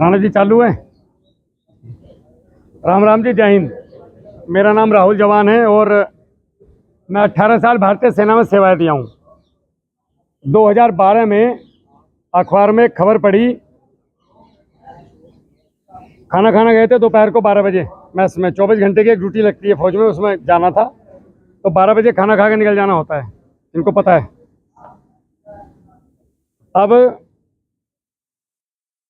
राणा जी चालू है। राम राम जी, जय हिंद। मेरा नाम राहुल जवान है और मैं 18 साल भारतीय सेना में सेवाएं दिया हूँ। 2012 में अखबार में एक खबर पड़ी, खाना खाना गए थे दोपहर को 12 बजे। मैस में 24 घंटे की एक ड्यूटी लगती है फौज में, उसमें जाना था। तो 12 बजे खाना खा के निकल जाना होता है, इनको पता है। अब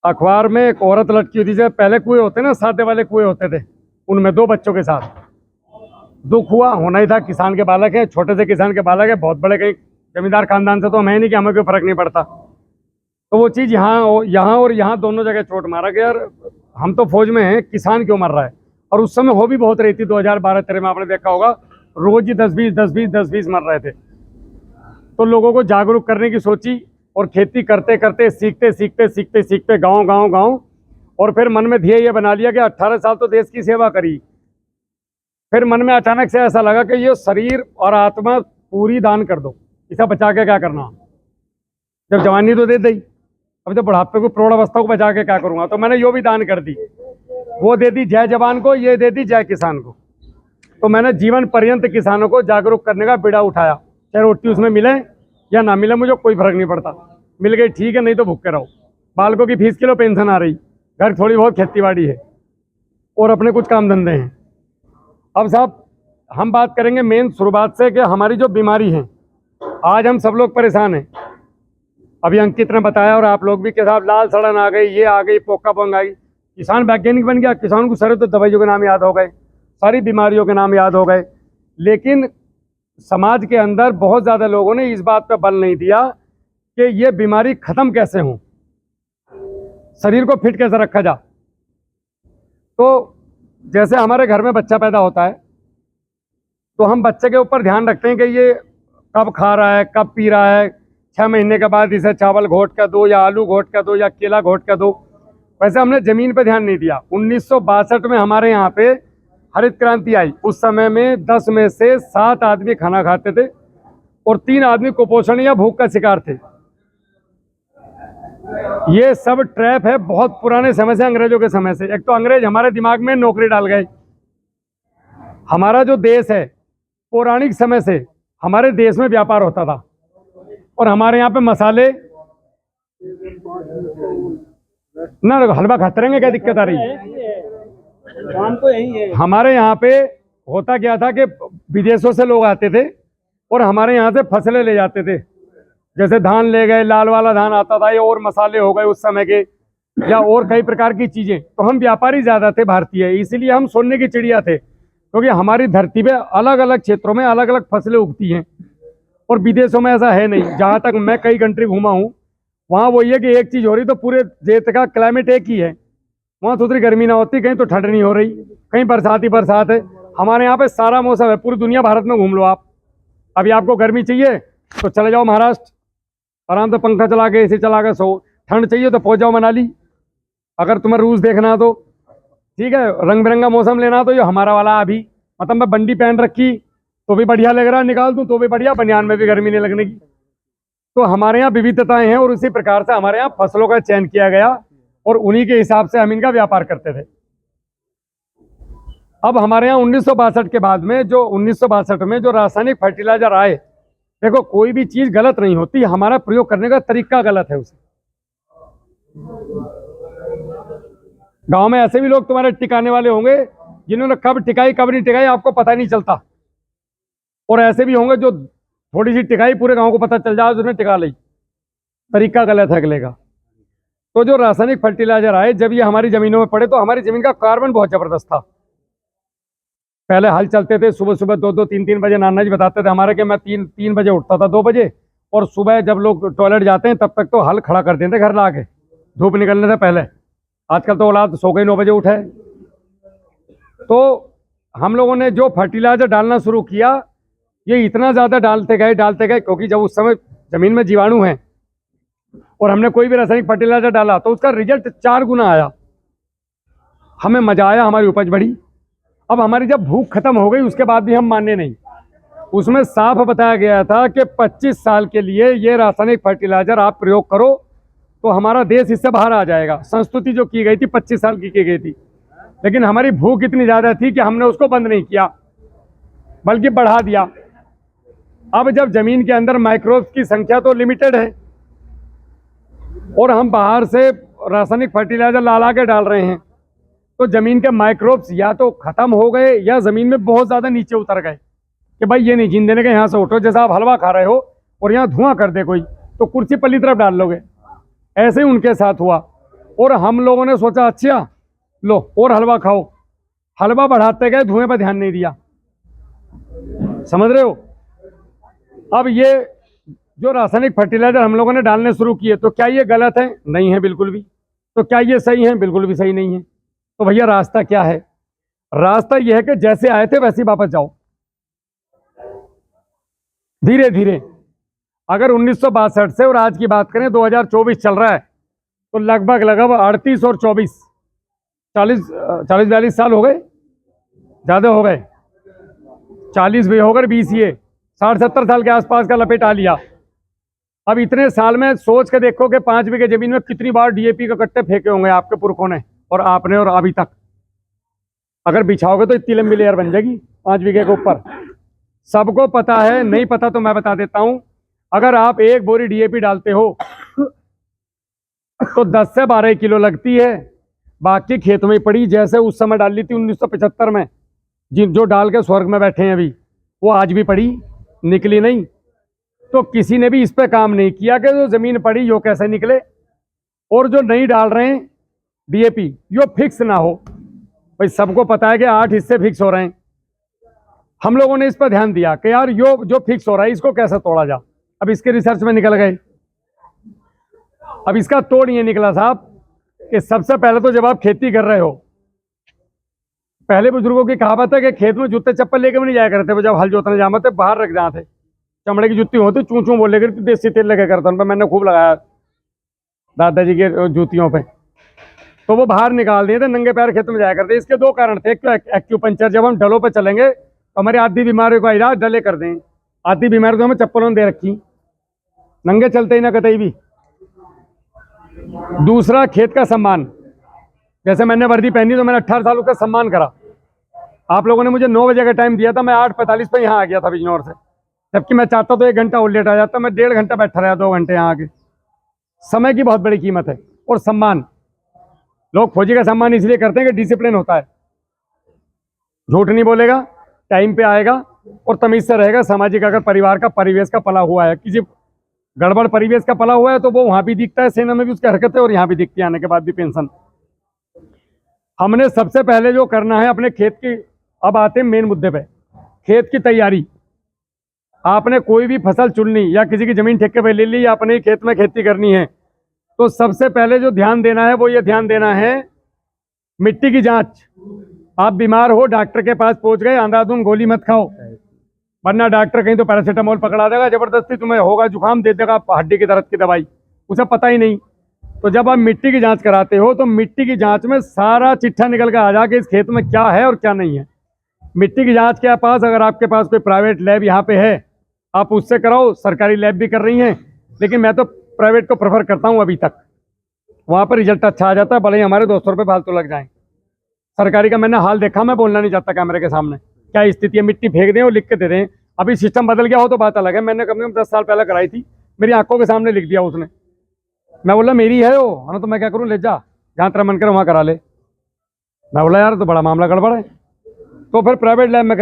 अखबार में एक औरत लटकी हुई थी, जब पहले कुएं होते ना, सादे वाले कुएं होते थे, उनमें 2 बच्चों के साथ। दुख हुआ, होना ही था, किसान के बालक है, छोटे से किसान के बालक है, बहुत बड़े कहीं जमींदार खानदान से तो हम है नहीं कि हमें कोई फर्क नहीं पड़ता। तो वो चीज़ यहाँ और यहाँ दोनों जगह चोट मारा गया। यार हम तो फौज में हैं, किसान क्यों मर रहा है? और उस समय हो भी बहुत रही थी, 2012-13 में आपने देखा होगा, रोज ही 10-20 मर रहे थे। तो लोगों को जागरूक करने की सोची और खेती करते करते सीखते गांव और फिर मन में ध्येय ये बना लिया कि 18 साल तो देश की सेवा करी। फिर मन में अचानक से ऐसा लगा कि ये शरीर और आत्मा पूरी दान कर दो, इसे बचा के क्या करना? जब जवानी तो दे दी, अब जब बुढ़ापे को प्रौढ़ावस्था को बचा के क्या करूंगा? तो मैंने यो भी दान कर दी। वो दे दी जय जवान को, ये दे दी जय किसान को। तो मैंने जीवन पर्यंत किसानों को जागरूक करने का बीड़ा उठाया। चाहे रोटी उसमें मिले या ना मिले, मुझे कोई फर्क नहीं पड़ता। मिल गई ठीक है, नहीं तो भूखे रहो। बालकों की फीस के लिए पेंशन आ रही, घर थोड़ी बहुत खेती बाड़ी है और अपने कुछ काम धंधे हैं। अब साहब हम बात करेंगे मेन शुरुआत से कि हमारी जो बीमारी है, आज हम सब लोग परेशान हैं। अभी अंकित ने बताया और आप लोग भी कि साहब लाल सड़न आ गई, ये आ गई, पोका पंग आ गई। किसान वैज्ञानिक बन गया, किसान को सारे तो दवाइयों के नाम याद हो गए, सारी बीमारियों के नाम याद हो गए। लेकिन समाज के अंदर बहुत ज़्यादा लोगों ने इस बात पर बल नहीं दिया कि ये बीमारी खत्म कैसे हो, शरीर को फिट कैसे रखा जा। तो जैसे हमारे घर में बच्चा पैदा होता है तो हम बच्चे के ऊपर ध्यान रखते हैं कि ये कब खा रहा है, कब पी रहा है। 6 महीने के बाद इसे चावल घोट कर दो या आलू घोट कर दो या केला घोट कर दो। वैसे हमने ज़मीन पे ध्यान नहीं दिया। 1962 में हमारे यहाँ पे हरित क्रांति आई। उस समय में 10 में से 7 आदमी खाना खाते थे और 3 आदमी कुपोषण या भूख का शिकार थे। ये सब ट्रैप है बहुत पुराने समय से, अंग्रेजों के समय से। एक तो अंग्रेज हमारे दिमाग में नौकरी डाल गए। हमारा जो देश है, पौराणिक समय से हमारे देश में व्यापार होता था और हमारे यहाँ पे मसाले ना, हलवा खाते रहेंगे, क्या दिक्कत आ रही है? हमारे यहाँ पे होता क्या था कि विदेशों से लोग आते थे और हमारे यहाँ से फसलें ले जाते थे। जैसे धान ले गए, लाल वाला धान आता था, या और मसाले हो गए उस समय के, या और कई प्रकार की चीजें। तो हम व्यापारी ज्यादा थे भारतीय, इसीलिए हम सोने की चिड़िया थे, क्योंकि हमारी धरती पे अलग अलग क्षेत्रों में अलग अलग फसलें उगती हैं और विदेशों में ऐसा है नहीं। जहाँ तक मैं कई कंट्री घूमा हूँ, वहाँ वही है कि एक चीज हो रही तो पूरे देश का क्लाइमेट एक ही है। वहाँ थोड़ी गर्मी ना होती, कहीं तो ठंड नहीं हो रही, कहीं बरसात ही बरसात है। हमारे यहाँ पे सारा मौसम है। पूरी दुनिया भारत में घूम लो आप। अभी आपको गर्मी चाहिए तो चले जाओ महाराष्ट्र, आराम से पंखा चला के एसी चला के सो। ठंड चाहिए तो पहुंच जाओ मनाली। अगर तुम्हें रूस देखना है तो ठीक है, रंग बिरंगा मौसम लेना तो ये हमारा वाला। अभी मतलब मैं बंडी पहन रखी तो भी बढ़िया लग रहा है, निकाल दूं तो भी बढ़िया, बनियान में भी गर्मी नहीं लगने की। तो हमारे यहाँ विविधताएं हैं और उसी प्रकार से हमारे यहाँ फसलों का चयन किया गया और उन्हीं के हिसाब से हम इनका व्यापार करते थे। अब हमारे यहाँ 1962 के बाद में जो 1962 में जो रासायनिक फर्टिलाइजर आए, देखो कोई भी चीज गलत नहीं होती, हमारा प्रयोग करने का तरीका गलत है उसे। गांव में ऐसे भी लोग तुम्हारे टिकाने वाले होंगे जिन्होंने कब टिकाई कब नहीं टिकाई आपको पता नहीं चलता, और ऐसे भी होंगे जो थोड़ी सी टिकाई पूरे गांव को पता चल जाए उसने टिका ली। तरीका गलत है अगले का। तो जो रासायनिक फर्टिलाइजर आए, जब ये हमारी जमीनों में पड़े तो हमारी जमीन का कार्बन बहुत जबरदस्त था। पहले हल चलते थे सुबह सुबह 2-3 बजे। नाना जी बताते थे हमारे कि मैं 3 बजे उठता था, 2 बजे, और सुबह जब लोग टॉयलेट जाते हैं तब तक तो हल खड़ा कर देते घर ला के, धूप निकलने से पहले। आजकल तो औलाद सो गई 9 बजे उठे। तो हम लोगों ने जो फर्टिलाइजर डालना शुरू किया, ये इतना ज़्यादा डालते गए क्योंकि जब उस समय ज़मीन में जीवाणु हैं और हमने कोई भी रासायनिक फर्टिलाइजर डाला तो उसका रिजल्ट 4 गुना आया। हमें मजा आया, हमारी उपज बढ़ी। अब हमारी जब भूख खत्म हो गई उसके बाद भी हम माने नहीं। उसमें साफ बताया गया था कि 25 साल के लिए ये रासायनिक फर्टिलाइजर आप प्रयोग करो तो हमारा देश इससे बाहर आ जाएगा। संस्तुति जो की गई थी 25 साल की गई थी, लेकिन हमारी भूख इतनी ज़्यादा थी कि हमने उसको बंद नहीं किया, बल्कि बढ़ा दिया। अब जब जमीन के अंदर माइक्रोब्स की संख्या तो लिमिटेड है और हम बाहर से रासायनिक फर्टिलाइजर ला के डाल रहे हैं, तो जमीन के माइक्रोब्स या तो खत्म हो गए या जमीन में बहुत ज़्यादा नीचे उतर गए कि भाई ये नहीं जीने देने के, यहाँ से उठो। जैसा आप हलवा खा रहे हो और यहाँ धुआं कर दे कोई, तो कुर्सी पल्ली तरफ डाल लोगे। ऐसे ही उनके साथ हुआ और हम लोगों ने सोचा अच्छा लो और हलवा खाओ, हलवा बढ़ाते गए, धुएं पर ध्यान नहीं दिया। समझ रहे हो? अब ये जो रासायनिक फर्टिलाइजर हम लोगों ने डालने शुरू किए, तो क्या ये गलत है? नहीं है बिल्कुल भी। तो क्या ये सही है? बिल्कुल भी सही नहीं है। तो भैया रास्ता क्या है? रास्ता यह है कि जैसे आए थे वैसे ही वापस जाओ, धीरे धीरे। अगर 1962 से और आज की बात करें 2024 चल रहा है, तो लगभग 38 और 24 40-42 साल हो गए, ज़्यादा हो गए, 40 भी होकर 20 ये 60-70 साल के आसपास का लपेट आ लिया। अब इतने साल में सोच के देखो कि 5 बीघे जमीन में कितनी बार डीएपी के कट्टे फेंके होंगे आपके पुरखों ने और आपने, और अभी तक अगर बिछाओगे तो इतनी लंबी लेयर बन जाएगी 5 बीघे के ऊपर। सबको पता है, नहीं पता तो मैं बता देता हूं। अगर आप 1 बोरी डीएपी डालते हो तो 10 से 12 किलो लगती है, बाकी खेत में पड़ी। जैसे उस समय डाल ली थी 1975 में, जो डाल के स्वर्ग में बैठे हैं अभी, वो आज भी पड़ी, निकली नहीं। तो किसी ने भी इस पे काम नहीं किया कि जो जमीन पड़ी यो कैसे निकले, और जो नहीं डाल रहे हैं डीएपी यो फिक्स ना हो। भाई सबको पता है कि 8 हिस्से फिक्स हो रहे हैं। हम लोगों ने इस पर ध्यान दिया कि यार यो जो फिक्स हो रहा है इसको कैसे तोड़ा जा। अब इसके रिसर्च में निकल गए। अब इसका तोड़ ये निकला साहब कि सबसे पहले तो जब आप खेती कर रहे हो, पहले बुजुर्गों की कहावत है कि खेत में जूते चप्पल लेके भी नहीं जाया करते, जब हल जोतने जाते बाहर रख जाते, चमड़े की जूती होती, चूं चूं बोले करती, देसी तेल लगे करता उन पर। मैंने खूब लगाया दादाजी के जूतियों पे, तो वो बाहर निकाल दिए थे, नंगे पैर खेत में जाया करते। इसके 2 कारण थे। एक तो एक्यूपंचर, जब हम डलों पे चलेंगे तो हमारी आधी बीमारियों का इलाज डले कर दें। आधी बीमारी तो हमें चप्पलों ने दे रखी, नंगे चलते ही ना कतई भी। दूसरा खेत का सम्मान, जैसे मैंने वर्दी पहनी तो मैंने 18 साल का सम्मान करा। आप लोगों ने मुझे 9 बजे का टाइम दिया था, मैं 8:45 पे यहाँ आ गया था बिजनौर से, जबकि मैं चाहता तो 1 घंटा और लेट आ जाता। मैं 1.5 घंटा बैठा रहा, 2 घंटे यहाँ आके। समय की बहुत बड़ी कीमत है। और सम्मान, लोग फौजी का सम्मान इसलिए करते हैं कि डिसिप्लिन होता है, झूठ नहीं बोलेगा, टाइम पे आएगा और तमीज से रहेगा। सामाजिक अगर परिवार का परिवेश का पला हुआ है, किसी गड़बड़ परिवेश का पला हुआ है, तो वो वहां भी दिखता है, सेना में भी उसकी हरकतें, और यहाँ भी दिखती है, आने के बाद भी पेंशन। हमने सबसे पहले जो करना है अपने खेत की, अब आते हैं मेन मुद्दे पे, खेत की तैयारी। आपने कोई भी फसल चुननी या किसी की जमीन ठेके पे ले ली या अपने ही खेत में खेती करनी है, तो सबसे पहले जो ध्यान देना है वो ये ध्यान देना है मिट्टी की जांच। आप बीमार हो, डॉक्टर के पास पहुंच गए, अंधाधुंध गोली मत खाओ, वरना डॉक्टर कहीं तो पैरासीटामोल पकड़ा देगा जबरदस्ती, तुम्हें होगा जुकाम, दे देगा हड्डी की दर्द की दवाई, उसे पता ही नहीं। तो जब आप मिट्टी की जांच कराते हो तो मिट्टी की जांच में सारा चिट्ठा निकल कर आ जा कि इस खेत में क्या है और क्या नहीं है। मिट्टी की जांच के पास, अगर आपके पास कोई प्राइवेट लैब यहाँ पे है, आप उससे कराओ। सरकारी लैब भी कर रही हैं, लेकिन मैं तो प्राइवेट को प्रेफर करता हूँ अभी तक। वहाँ पर रिजल्ट अच्छा आ जाता है, भले ही हमारे 200 रुपये फालतू लग जाएं। सरकारी का मैंने हाल देखा, मैं बोलना नहीं चाहता कैमरे के सामने, क्या स्थिति है। मिट्टी फेंक दें और लिख के दे दें। अभी सिस्टम बदल गया हो तो बात अलग है। मैंने कम से कम 10 साल पहले कराई थी, मेरी आंखों के सामने लिख दिया उसने। मैं बोला मेरी है वो, है ना, तो मैं क्या करूँ, ले जा, जहाँ तेरा मन करे वहाँ करा ले। मैं बोला यार तो बड़ा मामला गड़बड़ है। तो फिर प्राइवेट लैब में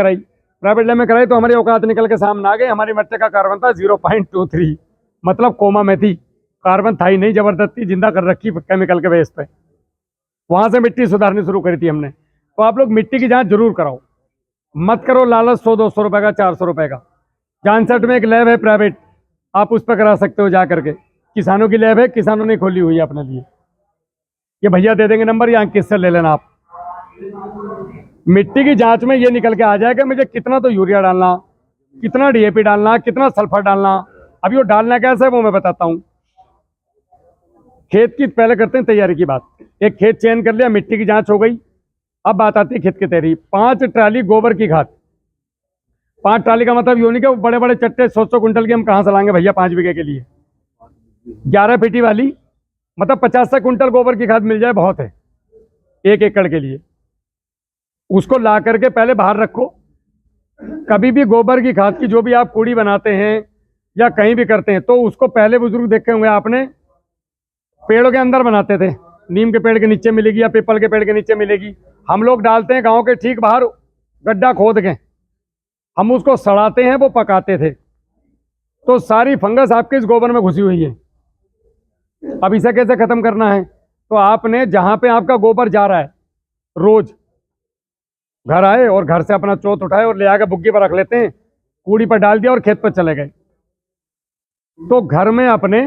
कराई तो हमारी औकात निकल के सामने आ गई। हमारी मिट्टी का कार्बन था 0.23, मतलब कोमा में थी, कार्बन था ही नहीं, जबरदस्ती जिंदा कर रखी केमिकल के बेस पे। वहां से मिट्टी सुधारनी शुरू करी थी हमने। तो आप लोग मिट्टी की जांच जरूर कराओ, मत करो लालच 100-200 रुपए का, 400 रुपए का। जानसठ में एक लैब है प्राइवेट, आप उस पर करा सकते हो जा करके। किसानों की लैब है, किसानों ने खोली हुई है अपने लिए। ये भैया दे देंगे नंबर, या किससे ले लेना आप। मिट्टी की जांच में ये निकल के आ जाएगा मुझे कितना तो यूरिया डालना, कितना डीएपी डालना, कितना सल्फर डालना। अभी वो डालना कैसे है वो मैं बताता हूँ। खेत की पहले करते हैं तैयारी की बात। एक खेत चयन कर लिया, मिट्टी की जांच हो गई। अब बात आती है खेत की तैयारी। 5 ट्राली गोबर की खाद। 5 ट्राली का मतलब यूं नहीं कि वो बड़े बड़े चट्टे 100 क्विंटल की हम कहाँ से लाएंगे भैया 5 बीघे के लिए। 11 फीटी वाली, मतलब 50 से क्विंटल गोबर की खाद मिल जाए बहुत है 1 एकड़ के लिए। उसको ला करके पहले बाहर रखो। कभी भी गोबर की खाद की जो भी आप कूड़ी बनाते हैं या कहीं भी करते हैं, तो उसको पहले बुजुर्ग देखे होंगे आपने, पेड़ों के अंदर बनाते थे। नीम के पेड़ के नीचे मिलेगी या पीपल के पेड़ के नीचे मिलेगी। हम लोग डालते हैं गांव के ठीक बाहर, गड्ढा खोद के हम उसको सड़ाते हैं, वो पकाते थे। तो सारी फंगस आपके इस गोबर में घुसी हुई है। अब इसे कैसे खत्म करना है? तो आपने जहां पे आपका गोबर जा रहा है, रोज घर आए और घर से अपना चोत उठाए और ले आकर बुग्गी पर रख लेते हैं, कूड़ी पर डाल दिया और खेत पर चले गए। तो घर में अपने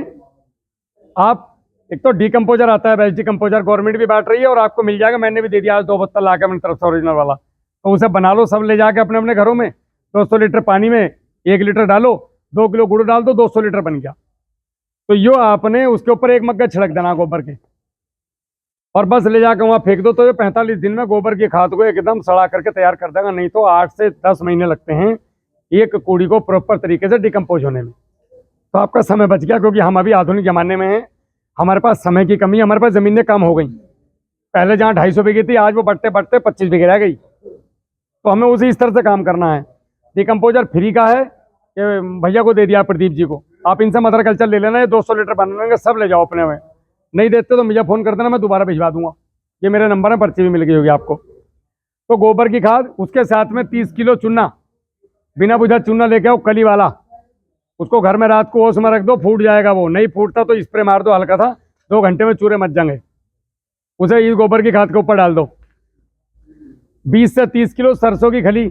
आप, एक तो डीकम्पोजर आता है, बेस्ट डीकम्पोजर गवर्नमेंट भी बांट रही है और आपको मिल जाएगा, मैंने भी दे दिया आज 2 बोतल लाकर अपनी तरफ से ओरिजिनल वाला। तो उसे बना लो सब ले जाके अपने अपने घरों में। 200 लीटर पानी में 1 लीटर डालो, 2 किलो गुड़ डाल दो, 200 लीटर बन गया। तो यो आपने उसके ऊपर 1 मग्गा छिड़क देना गोबर के, और बस ले जाकर वहां फेंक दो। तो ये 45 दिन में गोबर की खाद को एकदम सड़ा करके तैयार कर देगा। नहीं तो 8 से 10 महीने लगते हैं एक कूड़ी को प्रॉपर तरीके से डिकम्पोज होने में। तो आपका समय बच गया, क्योंकि हम अभी आधुनिक जमाने में हैं, हमारे पास समय की कमी, हमारे पास ज़मीनें कम हो गई। पहले जहाँ 250 बीघे थी, आज वो बढ़ते बढ़ते 25 बीघे रह गई। तो हमें उसी स्तर से काम करना है। डिकम्पोजर फ्री का है, ये भैया को दे दिया प्रदीप जी को, आप इनसे मदर कल्चर ले लेना, ये 200 लीटर बना लेंगे, सब ले जाओ अपने में। नहीं देते तो मुझे फ़ोन कर देना, मैं दोबारा भिजवा दूंगा। ये मेरे नंबर है, पर्ची भी मिल गई होगी आपको। तो गोबर की खाद, उसके साथ में 30 किलो चूना, बिना बुझा चूना लेके आओ, कली वाला। उसको घर में रात को ओस में रख दो, फूट जाएगा। वो नहीं फूटता तो स्प्रे मार दो हल्का था, 2 घंटे में चूरे मच जाएंगे। उसे इस गोबर की खाद के ऊपर डाल दो। 20 से 30 किलो सरसों की खली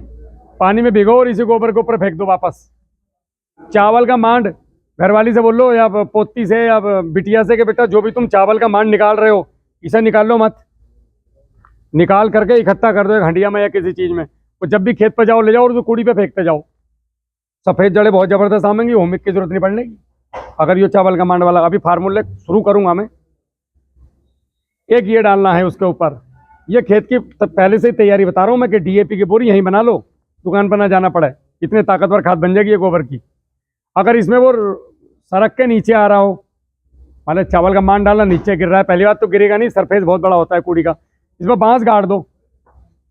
पानी में भिगो और इसी गोबर के ऊपर फेंक दो वापस। चावल का मांड, घरवाली से बोल लो या पोती से या बिटिया से कि बेटा जो भी तुम चावल का मांड निकाल रहे हो, इसे निकाल लो मत, निकाल करके इकट्ठा कर दो एक हंडिया में या किसी चीज में। तो जब भी खेत पर जाओ ले जाओ और जो कूड़ी पे फेंकते जाओ। सफेद जड़ें बहुत जबरदस्त आमेंगी, होमिक की जरूरत नहीं पड़ने की। अगर ये चावल का मांड वाला अभी फार्मूले शुरू करूंगा मैं, एक ये डालना है उसके ऊपर। ये खेत की पहले से ही तैयारी बता रहा हूँ मैं कि डीएपी की बोरी यहीं बना लो, दुकान पर ना जाना पड़े। इतने ताकतवर खाद बन जाएगी ये गोबर की। अगर इसमें वो सड़क के नीचे आ रहा हो, मतलब चावल का मान डालना नीचे गिर रहा है, पहली बात तो गिरेगा नहीं, सरफेस बहुत बड़ा होता है कूड़ी का। इसमें बांस गाड़ दो,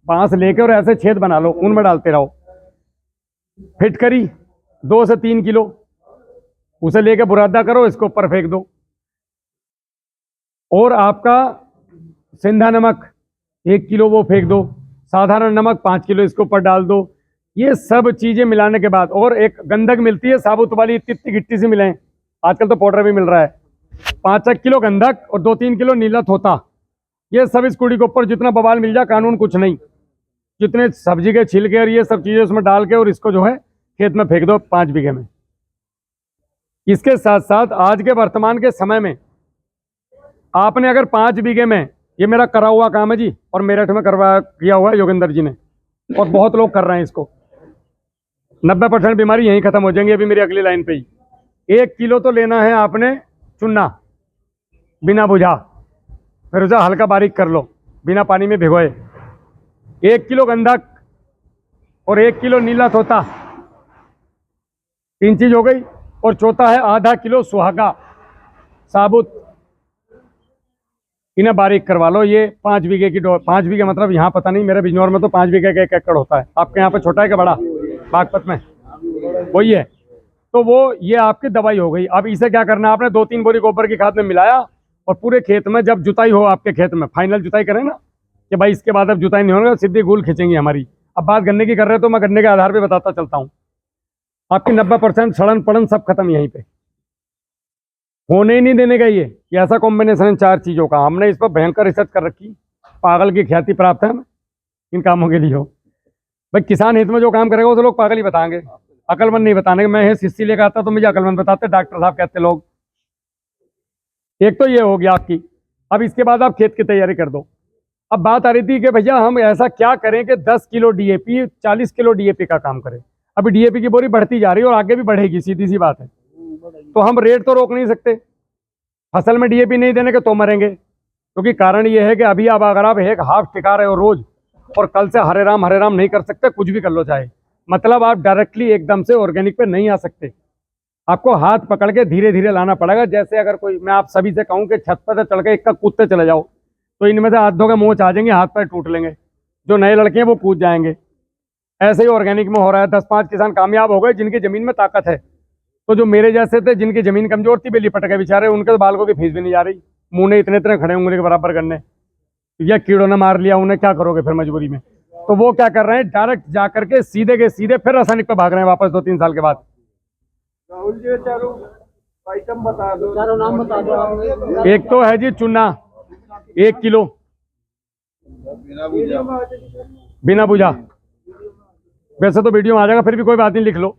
बांस लेके और ऐसे छेद बना लो, उनमें डालते रहो। फिटकरी 2 से 3 किलो, उसे लेके बुरादा करो, इसको ऊपर फेंक दो। और आपका सिंधा नमक 1 किलो वो फेंक दो, साधारण नमक 5 किलो इसके ऊपर डाल दो। ये सब चीजें मिलाने के बाद, और एक गंधक मिलती है साबुत वाली, इतनी गिट्टी से मिले, आजकल तो पाउडर भी मिल रहा है। 5-1 किलो गंधक और 2-3 किलो नीला थोता, ये सब इस कुड़ी के ऊपर जितना बवाल मिल जाए, कानून कुछ नहीं। जितने सब्जी के छिलके और ये सब चीजें उसमें डाल के और इसको जो है खेत में फेंक दो 5 बीघे में। इसके साथ साथ आज के वर्तमान के समय में आपने अगर 5 बीघे में, ये मेरा करा हुआ काम है जी, और मेरठ में करवा किया हुआ है योगेंद्र जी ने, और बहुत लोग कर रहे हैं इसको। 90% बीमारी यहीं खत्म हो जाएंगी। अभी मेरी अगली लाइन पे ही 1 किलो तो लेना है आपने चुन्ना, बिना बुझा, फिर उसे हल्का बारीक कर लो बिना पानी में भिगोए। 1 किलो गंधक और 1 किलो नीला तोता, 3 चीज हो गई। और चौथा है आधा किलो सुहागा साबुत, इन्हें बारीक करवा लो। ये 5 बीघे की 5 बीघे मतलब यहाँ पता नहीं, मेरे बिजनौर में तो 5 बीघे का 1 एकड़ होता है। आपके यहाँ पे छोटा है क्या बड़ा? बागपत में वही है। तो वो ये आपकी दवाई हो गई। अब इसे क्या करना है, आपने 2-3 बोरी गोबर की खाद में मिलाया और पूरे खेत में जब जुताई हो आपके खेत में, फाइनल जुताई करें ना कि भाई इसके बाद अब जुताई नहीं होगा, सीधी गूल खींचेंगी हमारी। अब बात गन्ने की कर रहे हो तो मैं गन्ने के आधार पर बताता चलता हूँ। आपकी 90% सड़न पड़न सब खत्म यहीं पे, होने ही नहीं देने का। ये ऐसा कॉम्बिनेशन है 4 चीजों का। हमने इस पर भयंकर रिसर्च कर रखी, पागल की ख्याति प्राप्त है हमें इन कामों के लिए। हो भाई, किसान हित में जो काम करेगा उसे लोग पागल ही बताएंगे, अकलमंद नहीं बताने। मैं शिष्य लेकर आता तो मुझे अकलमंद बताते, डॉक्टर साहब कहते लोग। एक तो ये हो गया आपकी। अब इसके बाद आप खेत की तैयारी कर दो। अब बात आ रही थी कि भैया हम ऐसा क्या करें कि 10 किलो डीएपी 40 किलो डीएपी का काम करें। अभी डीएपी की बोरी बढ़ती जा रही है और आगे भी बढ़ेगी, सीधी सी बात है। तो हम रेट तो रोक नहीं सकते, फसल में डीएपी नहीं देने के तो मरेंगे। क्योंकि कारण ये है कि अभी अब अगर आप एक हाफ टिका रहे हो रोज, और कल से हरे राम नहीं कर सकते, कुछ भी कर लो चाहे, मतलब आप डायरेक्टली एकदम से ऑर्गेनिक पे नहीं आ सकते। आपको हाथ पकड़ के धीरे धीरे लाना पड़ेगा। जैसे अगर कोई, मैं आप सभी से कहूँ कि छत पर चढ़ के एक कूदते चले जाओ तो इनमें से हाथों के मोच आ जाएंगे, हाथ पैर टूट लेंगे। जो नए लड़के हैं वो कूद जाएंगे। ऐसे ही ऑर्गेनिक में हो रहा है। 10-5 किसान कामयाब हो गए जिनकी जमीन में ताकत है। तो जो मेरे जैसे थे जिनकी जमीन कमजोर थी, बेली पट गए बेचारे, उनके तो बालकों की फीस भी नहीं जा रही। मुंह ने इतने इतने खड़े उंगली के बराबर करने, या कीड़ों ने मार लिया, उन्हें क्या करोगे फिर मजबूरी में। तो वो क्या कर रहे हैं, डायरेक्ट जा करके सीधे के सीधे फिर रासायनिक पे भाग रहे हैं वापस 2-3 साल के बाद। राहुल जी चारों आइटम बता दो, चारों नाम बता दो। एक तो है जी चूना 1 किलो बिना बुझा। वैसे तो वीडियो में आ जाएगा, फिर भी कोई बात नहीं, लिख लो।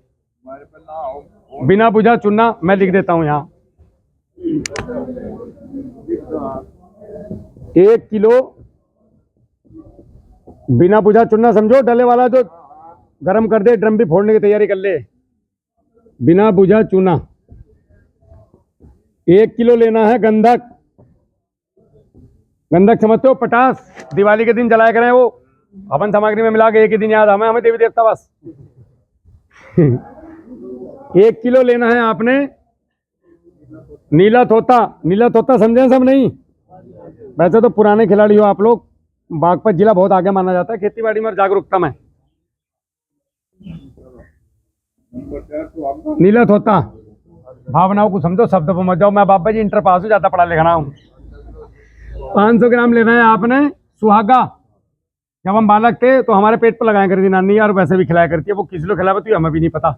बिना बुझा चूना मैं लिख देता हूं यहाँ। 1 किलो बिना बुझा चूना, समझो डले वाला, जो गरम कर दे, ड्रम भी फोड़ने की तैयारी कर ले। बिना बुझा चूना 1 किलो लेना है। गंधक, गंधक समझते हो, पटास, दिवाली के दिन जलाया करें वो, हवन सामग्री में मिला के एक ही दिन याद हमें देवी देवता बस। 1 किलो लेना है आपने नीला तोता। नीला तोता समझे सब नहीं? वैसे तो पुराने खिलाड़ी हो आप लोग, बागपत जिला बहुत आगे माना जाता है खेती बाड़ी में और जागरूकता में। नीला तोता, भावनाओं को समझो, शब्द पर मत जाओ। मैं बाबा जी इंटर पास हूँ, ज्यादा पढ़ा लिखा ना हूँ। 500 ग्राम लेना है आपने सुहागा। जब हम बालक थे तो हमारे पेट पर लगाया करती नानी, और वैसे भी खिलाया करती है। वो किस लोग खिलाया करती है हमें भी नहीं पता,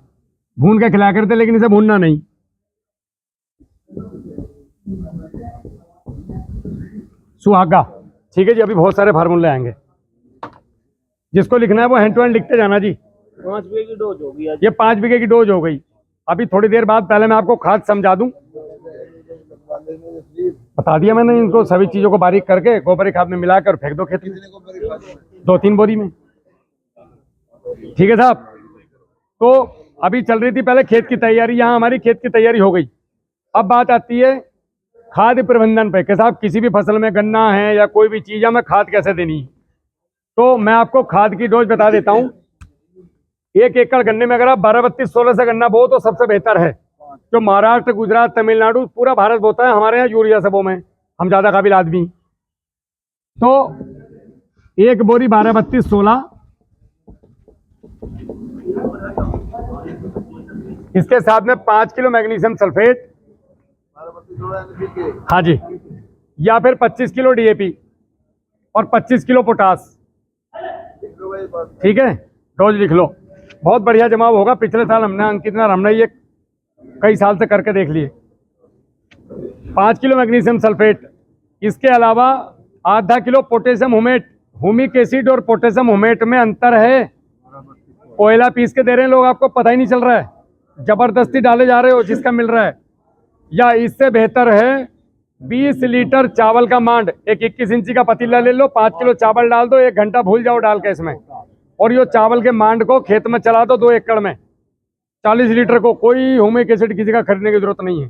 भून के खिलाया करते, लेकिन इसे भूनना नहीं। सुहागा, ठीक है जी। अभी बहुत सारे फार्मूले आएंगे, जिसको लिखना है वो हैंड टू हैंड लिखते जाना जी। 5 बीघे की डोज होगी आज। ये 5 बीघे की डोज हो गई। अभी थोड़ी देर बाद, पहले मैं आपको खाद समझा दूं। बता दिया मैंने इनको, सभी चीजों को बारीक करके गोबरी खाद में मिलाकर फेंक दो खेत में, 2-3 बोरी में, ठीक है साहब। तो अभी चल रही थी पहले खेत की तैयारी, यहाँ हमारी खेत की तैयारी हो गई। अब बात आती है खाद प्रबंधन पे कि साहब किसी भी फसल में, गन्ना है या कोई भी चीज है, हमें खाद कैसे देनी है। तो मैं आपको खाद की डोज बता देता हूँ। 1 एकड़ गन्ने में अगर आप 12-32-16 से गन्ना बो तो सबसे बेहतर है। जो महाराष्ट्र, गुजरात, तमिलनाडु, पूरा भारत बोता है, हमारे यहाँ यूरिया से बो में हम ज्यादा काबिल आदमी। तो 1 बोरी 12-32-16, इसके साथ में 5 किलो मैग्नीशियम सल्फेट, हाँ जी, या फिर 25 किलो डीएपी और 25 किलो पोटास, ठीक है। डोज लिख लो, बहुत बढ़िया जमाव होगा। पिछले साल हमने अंकित और हमने ये कई साल से करके देख लिए। 5 किलो मैग्नीशियम सल्फेट, इसके अलावा आधा किलो पोटेशियम हुमेट। हुमिक एसिड और पोटेशियम हुमेट में अंतर है। कोयला पीस के दे रहे हैं लोग, आपको पता ही नहीं चल रहा है, जबरदस्ती डाले जा रहे हो जिसका मिल रहा है। या इससे बेहतर है 20 लीटर चावल का मांड, एक 21 इंची का पतीला ले लो, 5 किलो चावल डाल दो, 1 घंटा भूल जाओ डाल के इसमें, और ये चावल के मांड को खेत में चला दो 2 एकड़ में, 40 लीटर को। कोई हुमिक एसिड किसी का खरीदने की जरूरत नहीं है।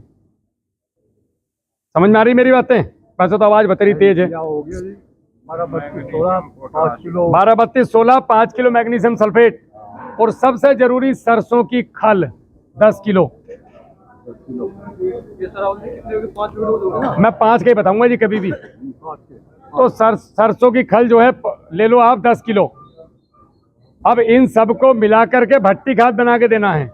समझ में आ रही मेरी बातें? वैसे तो आवाज बतेरी तेज है। 12-32-16 5 किलो मैग्नीशियम सल्फेट, और सबसे जरूरी सरसों की खल 10 किलो। मैं 5 का ही बताऊंगा जी कभी भी। तो सरसों की खल जो है ले लो आप 10 किलो। अब इन सबको मिलाकर के भट्टी खाद बना के देना है।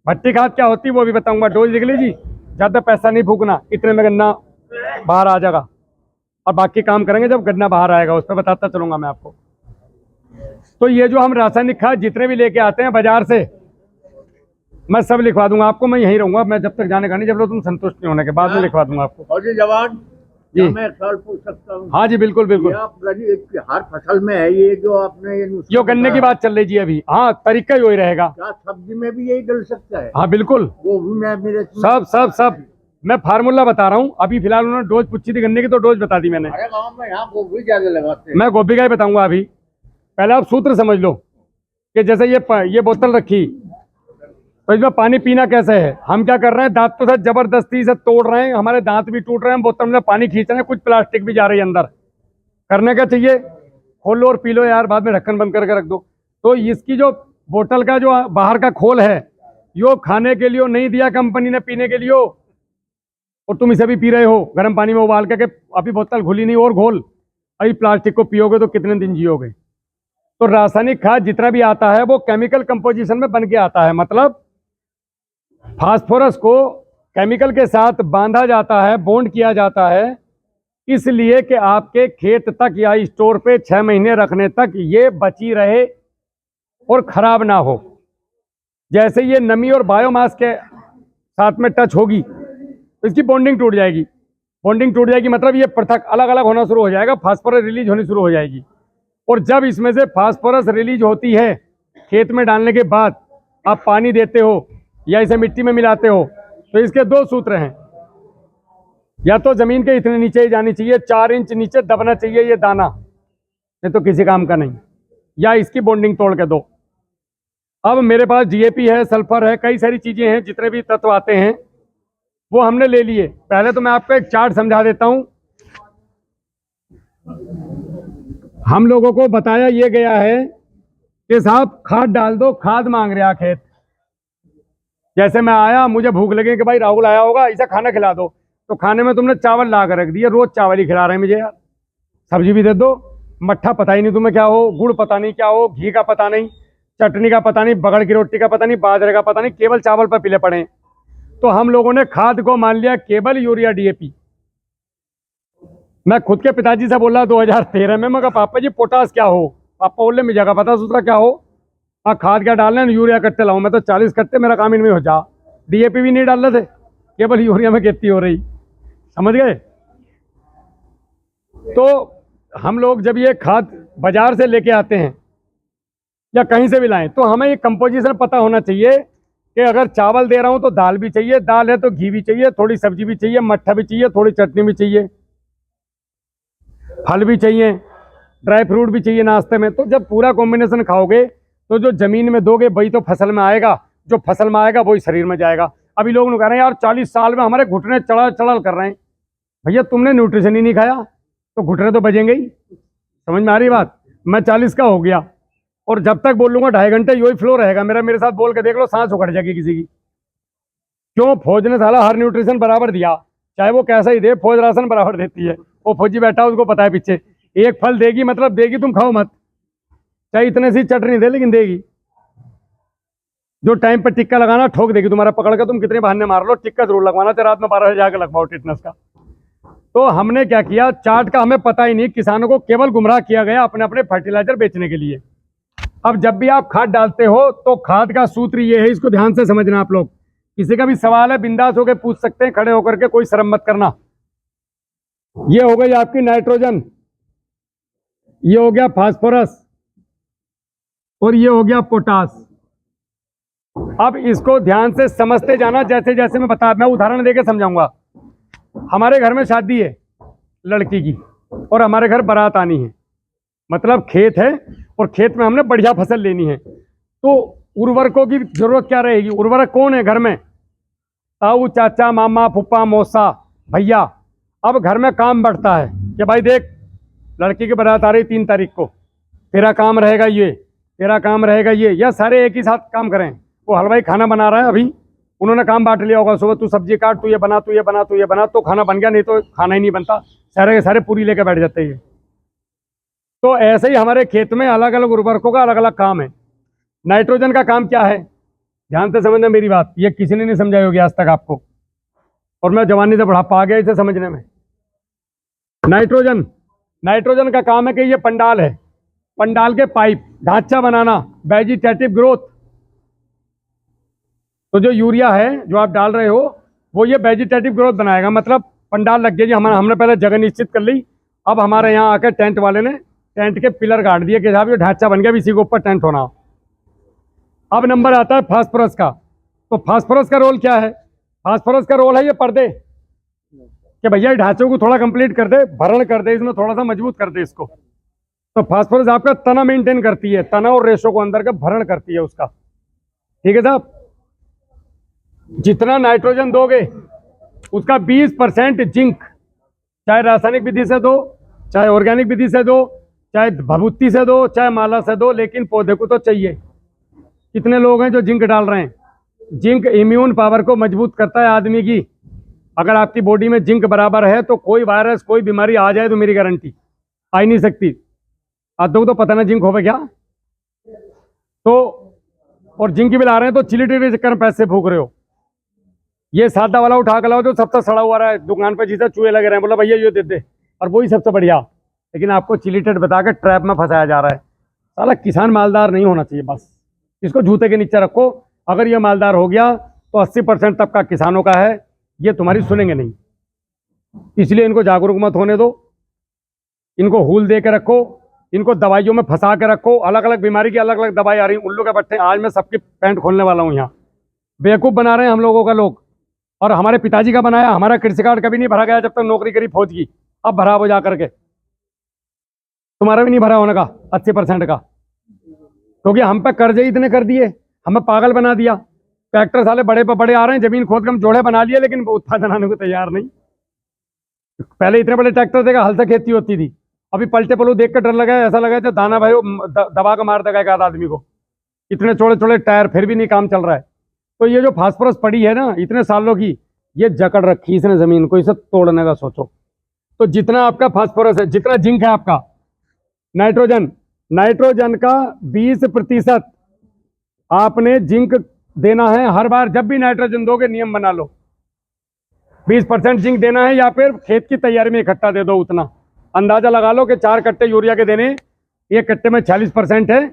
भट्टी खाद क्या होती है वो भी बताऊंगा। डोज लिख लीजिए, ज्यादा पैसा नहीं फूकना, इतने में गन्ना बाहर आ जाएगा, और बाकी काम करेंगे जब गन्ना बाहर आएगा, उस पर बताता चलूंगा मैं आपको। तो ये जो हम रासायनिक खाद जितने भी लेके आते हैं बाजार से, मैं सब लिखवा दूंगा आपको। मैं यहीं रहूंगा, मैं जब तक जाने का नहीं, जब तक तुम संतुष्ट नहीं होने के बाद में लिखवा दूंगा आपको। और जी जवान जी, मैं सवाल पूछ सकता हूँ? हाँ जी बिल्कुल बिल्कुल। हर फसल में है ये जो आपने ये गन्ने की बात चल रही जी अभी। हाँ, तरीका ही वही रहेगा। क्या सब्जी में भी यही डल सकता है? हाँ बिल्कुल, वो भी मैं मेरे सब सब सब मैं फार्मूला बता रहा हूँ। अभी फिलहाल उन्होंने डोज पूछी थी गन्ने की, तो डोज बता दी मैंने। हमारे गांव में यहाँ गोभी ज्यादा लगाते हैं। मैं गोभी का ही बताऊंगा अभी। पहले आप सूत्र समझ लो कि जैसे ये बोतल रखी, तो इसमें पानी पीना कैसे है। हम क्या कर रहे हैं, दांतों से जबरदस्ती से तोड़ रहे हैं, हमारे दांत भी टूट रहे हैं, बोतल में पानी खींच रहे हैं, कुछ प्लास्टिक भी जा रही है अंदर। करने क्या चाहिए, खोल लो और पी लो यार, बाद में ढक्कन बंद करके रख दो। तो इसकी जो बोतल का जो बाहर का खोल है, यो खाने के लिए नहीं दिया कंपनी ने, पीने के लिए, और तुम इसे भी पी रहे हो गर्म पानी में उबाल के अभी बोतल घुली नहीं और घोल, अभी प्लास्टिक को पियोगे तो कितने दिन जियोगे। तो रासायनिक खाद जितना भी आता है वो केमिकल कंपोजिशन में बन के आता है। मतलब फास्फोरस को केमिकल के साथ बांधा जाता है, बॉन्ड किया जाता है, इसलिए कि आपके खेत तक या स्टोर पे 6 महीने रखने तक ये बची रहे और खराब ना हो। जैसे ये नमी और बायोमास के साथ में टच होगी तो इसकी बॉन्डिंग टूट जाएगी। बॉन्डिंग टूट जाएगी मतलब ये पृथक अलग अलग होना शुरू हो जाएगा, फास्फोरस रिलीज होनी शुरू हो जाएगी। और जब इसमें से फास्फोरस रिलीज होती है खेत में डालने के बाद आप पानी देते हो या इसे मिट्टी में मिलाते हो, तो इसके 2 सूत्र हैं। या तो जमीन के इतने नीचे ही जानी चाहिए, 4 इंच नीचे दबना चाहिए ये दाना, नहीं तो किसी काम का नहीं, या इसकी बॉन्डिंग तोड़ के दो। अब मेरे पास डीएपी है, सल्फर है, कई सारी चीजें हैं, जितने भी तत्व आते हैं वो हमने ले लिए। पहले तो मैं आपको एक चार्ट समझा देता हूं। हम लोगों को बताया ये गया है कि साहब खाद डाल दो, खाद मांग रहा खेत। जैसे मैं आया, मुझे भूख लगी कि भाई राहुल आया होगा, इसे खाना खिला दो, तो खाने में तुमने चावल ला कर रख दिया, रोज चावल ही खिला रहे हैं मुझे यार। सब्जी भी दे दो, मट्ठा पता ही नहीं तुम्हें क्या हो, गुड़ पता नहीं क्या हो, घी का पता नहीं, चटनी का पता नहीं, बगड़ की रोटी का पता नहीं, बाजरे का पता नहीं, केवल चावल पर पीले पड़े। तो हम लोगों ने खाद को मान लिया केवल यूरिया डीएपी। मैं खुद के पिताजी से बोला 2013 में, मगर पापा जी पोटास क्या हो? पापा बोले मुझे क्या पता सूत्रा क्या हो, हाँ खाद क्या डालना है, यूरिया कट्टे लाऊं। मैं तो 40 कट्टे, मेरा काम इनमें हो जा। डीएपी भी नहीं डाल रहे थे, केवल यूरिया में खेती हो रही, समझ गए। तो हम लोग जब ये खाद बाजार से लेके आते हैं या कहीं से भी लाएं, तो हमें ये कंपोजिशन पता होना चाहिए कि अगर चावल दे रहा हूं तो दाल भी चाहिए, दाल है तो घी भी चाहिए, थोड़ी सब्जी भी चाहिए, मट्ठा भी चाहिए, थोड़ी चटनी भी चाहिए, फल भी चाहिए, ड्राई फ्रूट भी चाहिए नाश्ते में। तो जब पूरा कॉम्बिनेशन खाओगे तो जो जमीन में दोगे वही तो फसल में आएगा, जो फसल में आएगा वही शरीर में जाएगा। अभी लोग कह रहे हैं यार 40 साल में हमारे घुटने चढ़ा चढ़ा कर रहे हैं। भैया तुमने न्यूट्रिशन ही नहीं खाया तो घुटने तो बजेंगे ही। समझ में आ रही बात? मैं 40 का हो गया और जब तक बोलूंगा 2.5 घंटे यही फ्लो रहेगा मेरा। मेरे साथ बोल के देख लो, सांस उखड़ जाएगी किसी की। क्यों? फौज ने साला हर न्यूट्रिशन बराबर दिया, चाहे वो कैसा ही दे, फौज राशन बराबर देती है। वो फौजी बैठा उसको पता है पीछे, एक फल देगी मतलब देगी, तुम खाओ मत, चाहे इतने सी चटनी दे लेकिन देगी। जो टाइम पर टिक्का लगाना ठोक देगी तुम्हारा, पकड़ के तुम कितने बहाने मार लो, टिक्का जरूर लगवाना, चाहे रात में 12 बजे जाकर लगवाओ टिटनस का। तो हमने क्या किया, चार्ट का हमें पता ही नहीं, किसानों को केवल गुमराह किया गया अपने अपने फर्टिलाइजर बेचने के लिए। अब जब भी आप खाद डालते हो तो खाद का सूत्र ये है, इसको ध्यान से समझना आप लोग। किसी का भी सवाल है बिंदास होकर पूछ सकते हैं, खड़े होकर के, कोई शर्म मत करना। ये हो गई आपकी नाइट्रोजन, ये हो गया फास्फोरस, और ये हो गया पोटास। अब इसको ध्यान से समझते जाना, जैसे जैसे मैं उदाहरण देके समझाऊंगा। हमारे घर में शादी है लड़की की और हमारे घर बारात आनी है, मतलब खेत है और खेत में हमने बढ़िया फसल लेनी है। तो उर्वरकों की जरूरत क्या रहेगी? उर्वरक कौन है घर में? ताऊ, चाचा, मामा, फूफा, मौसा, भैया। अब घर में काम बढ़ता है कि भाई देख लड़की की बारात आ रही 3 तारीख को, तेरा काम रहेगा ये, तेरा काम रहेगा ये, या सारे एक ही साथ काम करें। वो हलवाई खाना बना रहा है, अभी उन्होंने काम बांट लिया होगा, सुबह तू सब्जी काट, तू ये बना, तू ये बना, तू ये बना, तो खाना बन गया, नहीं तो खाना ही नहीं बनता। सारे के सारे पूरी लेकर बैठ जाते हैं। तो ऐसे ही हमारे खेत में अलग अलग उर्वरकों का अलग अलग काम है। नाइट्रोजन का काम क्या है? ध्यान से समझना मेरी बात, ये किसी ने नहीं समझाई होगी आज तक आपको, और मैं जवानी से बुढ़ापा आ गया इसे समझने में। नाइट्रोजन का काम है कि ये पंडाल है, पंडाल के पाइप, ढांचा बनाना, वेजिटेटिव ग्रोथ। तो जो यूरिया है जो आप डाल रहे हो वो ये वेजिटेटिव ग्रोथ बनाएगा। मतलब पंडाल लग गया जी, हमने पहले जगह निश्चित कर ली, अब हमारे यहाँ आकर टेंट वाले ने टेंट के पिलर गाड़ दिए कि साहब ये ढांचा बन गया, इसी के ऊपर टेंट होना। अब नंबर आता है फास्फोरस का। तो फास्फोरस का रोल क्या है? फास्फोरस का रोल है ये पर्दे, कि भैया ढांचों को थोड़ा कंप्लीट कर दे, भरण कर दे, इसमें थोड़ा सा मजबूत कर दे इसको। तो फास्फोरस आपका तना मेंटेन करती है, तना और रेशों को अंदर का भरण करती है उसका। ठीक है साहब? जितना नाइट्रोजन दोगे उसका 20% जिंक, चाहे रासायनिक विधि से दो, चाहे ऑर्गेनिक विधि से दो, चाहे भभूति से दो, चाहे माला से दो, लेकिन पौधे को तो चाहिए। कितने लोग हैं जो जिंक डाल रहे हैं? जिंक इम्यून पावर को मजबूत करता है आदमी की। अगर आपकी बॉडी में जिंक बराबर है तो कोई वायरस कोई बीमारी आ जाए तो मेरी गारंटी आ ही नहीं सकती। आधों को तो पता ना जिंक होगा क्या। तो और जिंक की बिल आ रहे हैं तो चिलिटी के चक्कर में पैसे फूक रहे हो। ये सादा वाला उठा कर लाओ जो सबसे सड़ा हुआ रहा है दुकान पे, जिसे चूहे लगे रहे हैं, बोला भैया ये दे दे, और वही सबसे बढ़िया। लेकिन आपको चिलिटेड बता के ट्रैप में फंसाया जा रहा है। साला किसान मालदार नहीं होना चाहिए, बस इसको जूते के नीचे रखो। अगर ये मालदार हो गया तो 80% तबका किसानों का है, ये तुम्हारी सुनेंगे नहीं। इसलिए इनको जागरूक मत होने दो, इनको हूल दे के रखो, इनको दवाइयों में फंसा के रखो। अलग अलग बीमारी की अलग अलग दवाई आ रही, उल्लू के पट्टे। आज मैं सबकी पैंट खोलने वाला हूँ यहाँ। बेवकूफ़ बना रहे हैं हम लोगों का लोग, और हमारे पिताजी का बनाया। हमारा कृषि कार्ड कभी नहीं भरा गया जब तक नौकरी करी फौज की, अब भरा हो जा करके। तुम्हारा भी नहीं भरा होने का 80% का, क्योंकि हम पे कर्जे इतने कर दिए, हमें पागल बना दिया। ट्रैक्टर साले बड़े पे बड़े आ रहे हैं, जमीन खोद के हम जोड़े बना लिए, लेकिन वो उत्पादन आने को तैयार नहीं। पहले इतने बड़े ट्रैक्टर थे हल से खेती होती थी, अभी पलटे पलू देख कर डर लगा है। ऐसा लगा जो दाना भाई दबा के मार देगा एक आध आदमी को। इतने चौड़े चौड़े टायर, फिर भी नहीं काम चल रहा है। तो ये जो फास्फोरस पड़ी है ना इतने सालों की, ये जकड़ रखी इसने जमीन को, इसे तोड़ने का सोचो। तो जितना आपका फास्फोरस है, जितना जिंक है आपका, नाइट्रोजन का 20% आपने जिंक देना है हर बार। जब भी नाइट्रोजन दोगे नियम बना लो, 20% जिंक देना है, या फिर खेत की तैयारी में इकट्ठा दे दो उतना। अंदाजा लगा लो कि 4 कट्टे यूरिया के देने, एक कट्टे में 40% है,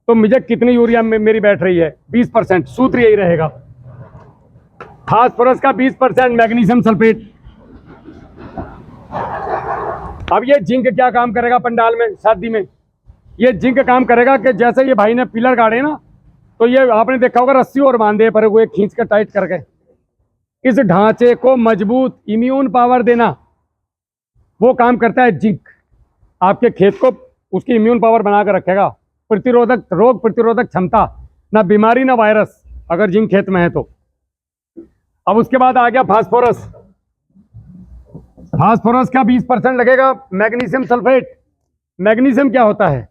तो मुझे कितनी यूरिया मेरी बैठ रही है? 20%। सूत्र यही रहेगा, फास्फोरस का 20%, मैग्नीशियम सल्फेट। अब ये जिंक क्या काम करेगा पंडाल में, शादी में? ये जिंक काम करेगा कि जैसे ये भाई ने पिलर गाड़े ना, तो ये आपने देखा होगा रस्सी और बांधे पर वो खींच कर टाइट करके, इस ढांचे को मजबूत इम्यून पावर देना, वो काम करता है जिंक। आपके खेत को उसकी इम्यून पावर बना कर रखेगा, प्रतिरोधक, रोग प्रतिरोधक क्षमता, ना बीमारी ना वायरस, अगर जिंक खेत में है तो। अब उसके बाद आ गया फास्फोरस। फास्फोरस का 20% लगेगा। Magnesium sulphate. मैग्नीशियम क्या होता है?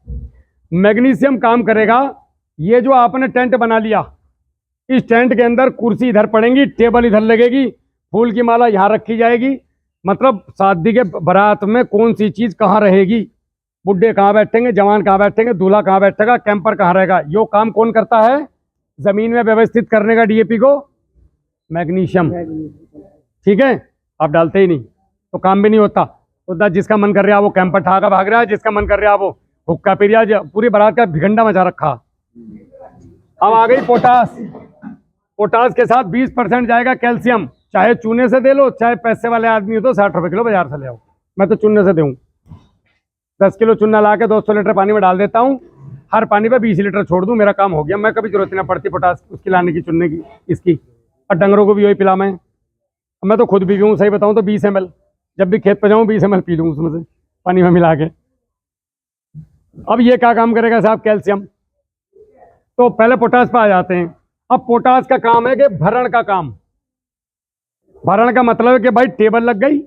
मैग्नीशियम काम करेगा, ये जो आपने टेंट बना लिया, इस टेंट के अंदर कुर्सी इधर पड़ेंगी, टेबल इधर लगेगी, फूल की माला यहाँ रखी जाएगी। मतलब शादी के बारात में कौन सी चीज कहाँ रहेगी, बुढ़े कहाँ बैठेंगे, जवान कहाँ बैठेंगे, दूल्हा कहाँ बैठेगा, कैंपर कहाँ रहेगा, यो काम कौन करता है? जमीन में व्यवस्थित करने का डीएपी को मैग्नीशियम। ठीक है, आप डालते ही नहीं तो काम भी नहीं होता। तो जिसका मन कर रहा है वो कैंपर ठा का भाग रहा है, जिसका मन कर रहा है वो हुक्का पी रहा है, पूरी बारात का भिगंडा मचा रखा। अब आ गई पोटास। पोटास के साथ 20% जाएगा कैल्शियम। चाहे चूने से दे लो, चाहे पैसे वाले आदमी हो तो 60 रुपए किलो बाजार से ले आओ, मैं तो चूने से दूँ। 10 किलो चूना ला के 200 लीटर पानी में डाल देता हूँ, हर पानी पे 20 लीटर छोड़ दूँ, मेरा काम हो गया। मैं कभी जरूरत नहीं पड़ती पोटास उसकी लाने की, चुनने की, इसकी। और डंगरों को भी वही पिला मैं तो खुद भी पीऊँ, सही बताऊँ तो 20 ml, जब भी खेत पे जाऊँ 20 ml पी लूँ उसमें से पानी में मिला के। अब ये क्या काम करेगा साहब? कैल्शियम। तो पहले पोटास पे आ जाते हैं। अब पोटास का काम है कि भरण का काम। भरण का मतलब है कि भाई टेबल लग गई,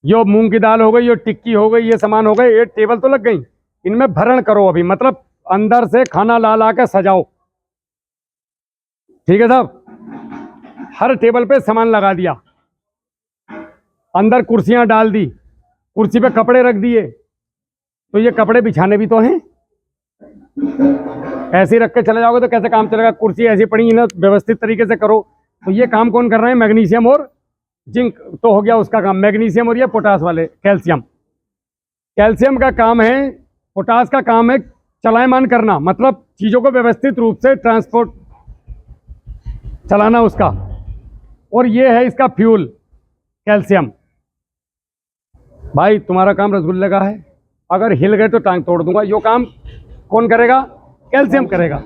यो मूंग की दाल हो गई, यो टिक्की हो गई, ये सामान हो गए, ये टेबल तो लग गई, इनमें भरण करो अभी, मतलब अंदर से खाना ला ला के सजाओ। ठीक है साहब, हर टेबल पे सामान लगा दिया, अंदर कुर्सियां डाल दी, कुर्सी पे कपड़े रख दिए, तो ये कपड़े बिछाने भी तो हैं। ऐसे ही रख के चले जाओगे तो कैसे काम चलेगा? कुर्सी ऐसी पड़ी है ना, व्यवस्थित तरीके से करो। तो ये काम कौन कर रहे हैं? मैग्नीशियम और जिंक तो हो गया उसका काम। मैग्नीशियम और ये पोटास वाले कैल्शियम। कैल्शियम का काम है, पोटास का काम है चलायमान करना, मतलब चीजों को व्यवस्थित रूप से ट्रांसपोर्ट चलाना उसका। और ये है इसका फ्यूल कैल्शियम। भाई तुम्हारा काम रसगुल्ले का है, अगर हिल गए तो टांग तोड़ दूंगा। यो काम कौन करेगा? कैल्शियम करेगा।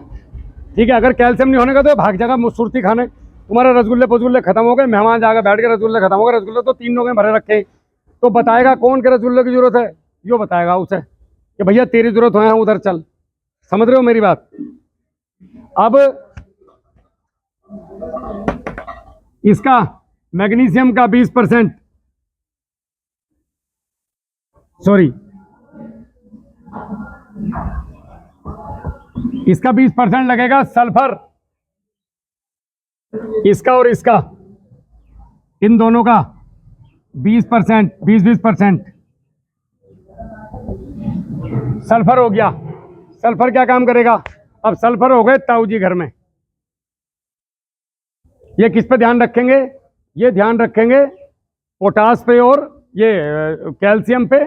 ठीक है, अगर कैल्शियम नहीं होने का तो भाग जाएगा सुर्ती खाने। तुम्हारे रसगुल्ले पसगुल्ले खत्म हो गए, मेहमान जाकर बैठ के रसगुल्ले खत्म हो गए, रसगुल्ले तो 3 लोग भरे रखे, तो बताएगा कौन के रसगुल्ले की जरूरत है? यो बताएगा उसे कि भैया तेरी जरूरत है उधर चल। समझ रहे हो मेरी बात? अब इसका मैग्नीशियम का 20%, सॉरी इसका 20% लगेगा सल्फर। इसका और इसका, इन दोनों का 20%, 20-20%। सल्फर हो गया। सल्फर क्या काम करेगा? अब सल्फर हो गए ताऊ जी घर में। ये किस पे ध्यान रखेंगे? ये ध्यान रखेंगे पोटास पे और ये कैल्शियम पे।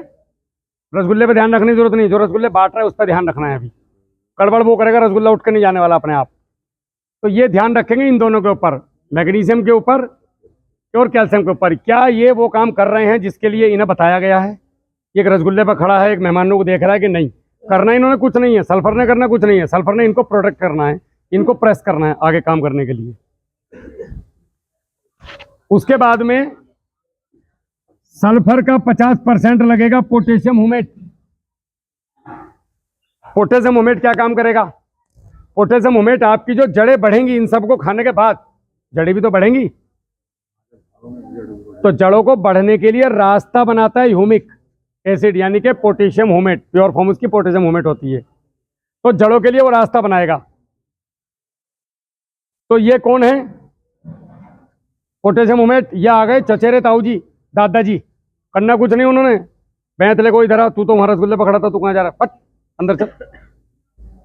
रसगुल्ले पे ध्यान रखने की जरूरत नहीं, जो रसगुल्ले बांट रहा है उस पर ध्यान रखना है। अभी गड़बड़ वो करेगा, रसगुल्ला उठ के नहीं जाने वाला अपने आप। तो ये ध्यान रखेंगे इन दोनों के ऊपर, मैग्नीशियम के ऊपर और कैल्शियम के ऊपर। क्या ये वो काम कर रहे हैं जिसके लिए इन्हें बताया गया है? एक रसगुल्ले पर खड़ा है, एक मेहमानों को देख रहा है कि नहीं करना इन्होंने कुछ नहीं है, सल्फर ने करना कुछ नहीं है। सल्फर ने इनको प्रोटेक्ट करना है, इनको प्रेस करना है आगे काम करने के लिए। उसके बाद में सल्फर का 50% लगेगा पोटेशियम हुमेट। पोटेशियम हुमेट क्या काम करेगा? पोटेशियम हुमेट आपकी जो जड़ें बढ़ेंगी, इन सबको खाने के बाद जड़ें भी तो बढ़ेंगी, तो जड़ों को बढ़ने के लिए रास्ता बनाता है ह्यूमिक एसिड, यानी कि पोटेशियम हुमेट। प्योर फॉर्म उसकी पोटेशियम हुमेट होती है, तो जड़ों के लिए वो रास्ता बनाएगा। तो ये कौन है? पोटेशियम हुमेट। ये आ गए चचेरे ताऊ जी, दादाजी। करना कुछ नहीं उन्होंने, बैत ले कोई धरा, तू तो वहां रसगुल्ले पकड़ा था, तू कहाँ जा रहा? पट अंदर चल।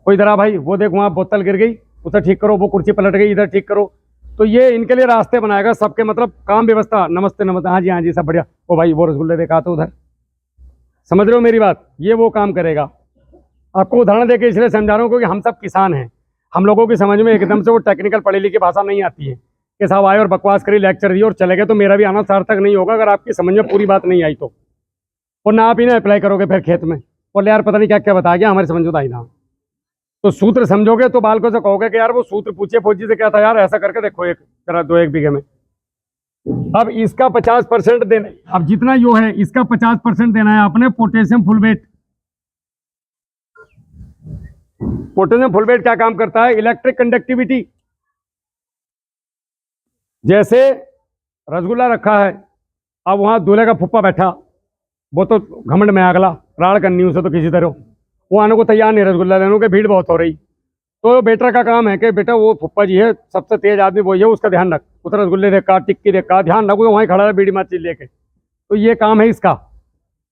कोई धरा भाई, वो देख वहां बोतल गिर गई, उसे ठीक करो, वो कुर्सी पलट गई, इधर ठीक करो। तो ये इनके लिए रास्ते बनाएगा सबके, मतलब काम व्यवस्था। नमस्ते नमस्ते, हाँ जी सब बढ़िया। ओ भाई वो रसगुल्ले देखा तो उधर, समझ रहे हो मेरी बात? ये वो काम करेगा। आपको उदाहरण देके इसलिए समझा रहा हूँ क्योंकि हम सब किसान हैं, हम लोगों की समझ में एकदम से वो टेक्निकल पढ़ी लिखी भाषा नहीं आती है कि साहब आए और बकवास करी, लेक्चर दिए और चले गए। तो मेरा भी आना सार्थक नहीं होगा अगर आपकी समझ में पूरी बात नहीं आई तो। और ना आप ही ना अप्लाई करोगे फिर खेत में, और यार पता नहीं क्या क्या बता गया, हमारी समझ में आई ना। तो सूत्र समझोगे तो बालकों से कहोगे कि यार वो सूत्र पूछिए फौजी से क्या था यार, ऐसा करके देखो एक जरा 2-1 बीघे में। अब इसका 50% देना, अब जितना यो है इसका 50% देना है आपने पोटेशियम फुलवेट। पोटेशियम फुलवेट क्या काम करता है? Electric conductivity. जैसे रसगुल्ला रखा है, अब वहां दूल्हे का फुप्पा बैठा, वो तो घमंड में अगला राड़ करनी उसे तो किसी तरह, वो आने को तैयार नहीं रसगुल्ला लेने के, भीड़ बहुत हो रही। तो बेटा का काम है कि बेटा वो फुप्पा जी है, सबसे तेज आदमी वही है, उसका ध्यान रख, उधर रसगुल्ले देखा, टिक्की देखा, ध्यान रखो, वहीं खड़ा है बीड़ी मार चीज लेके। तो ये काम है इसका।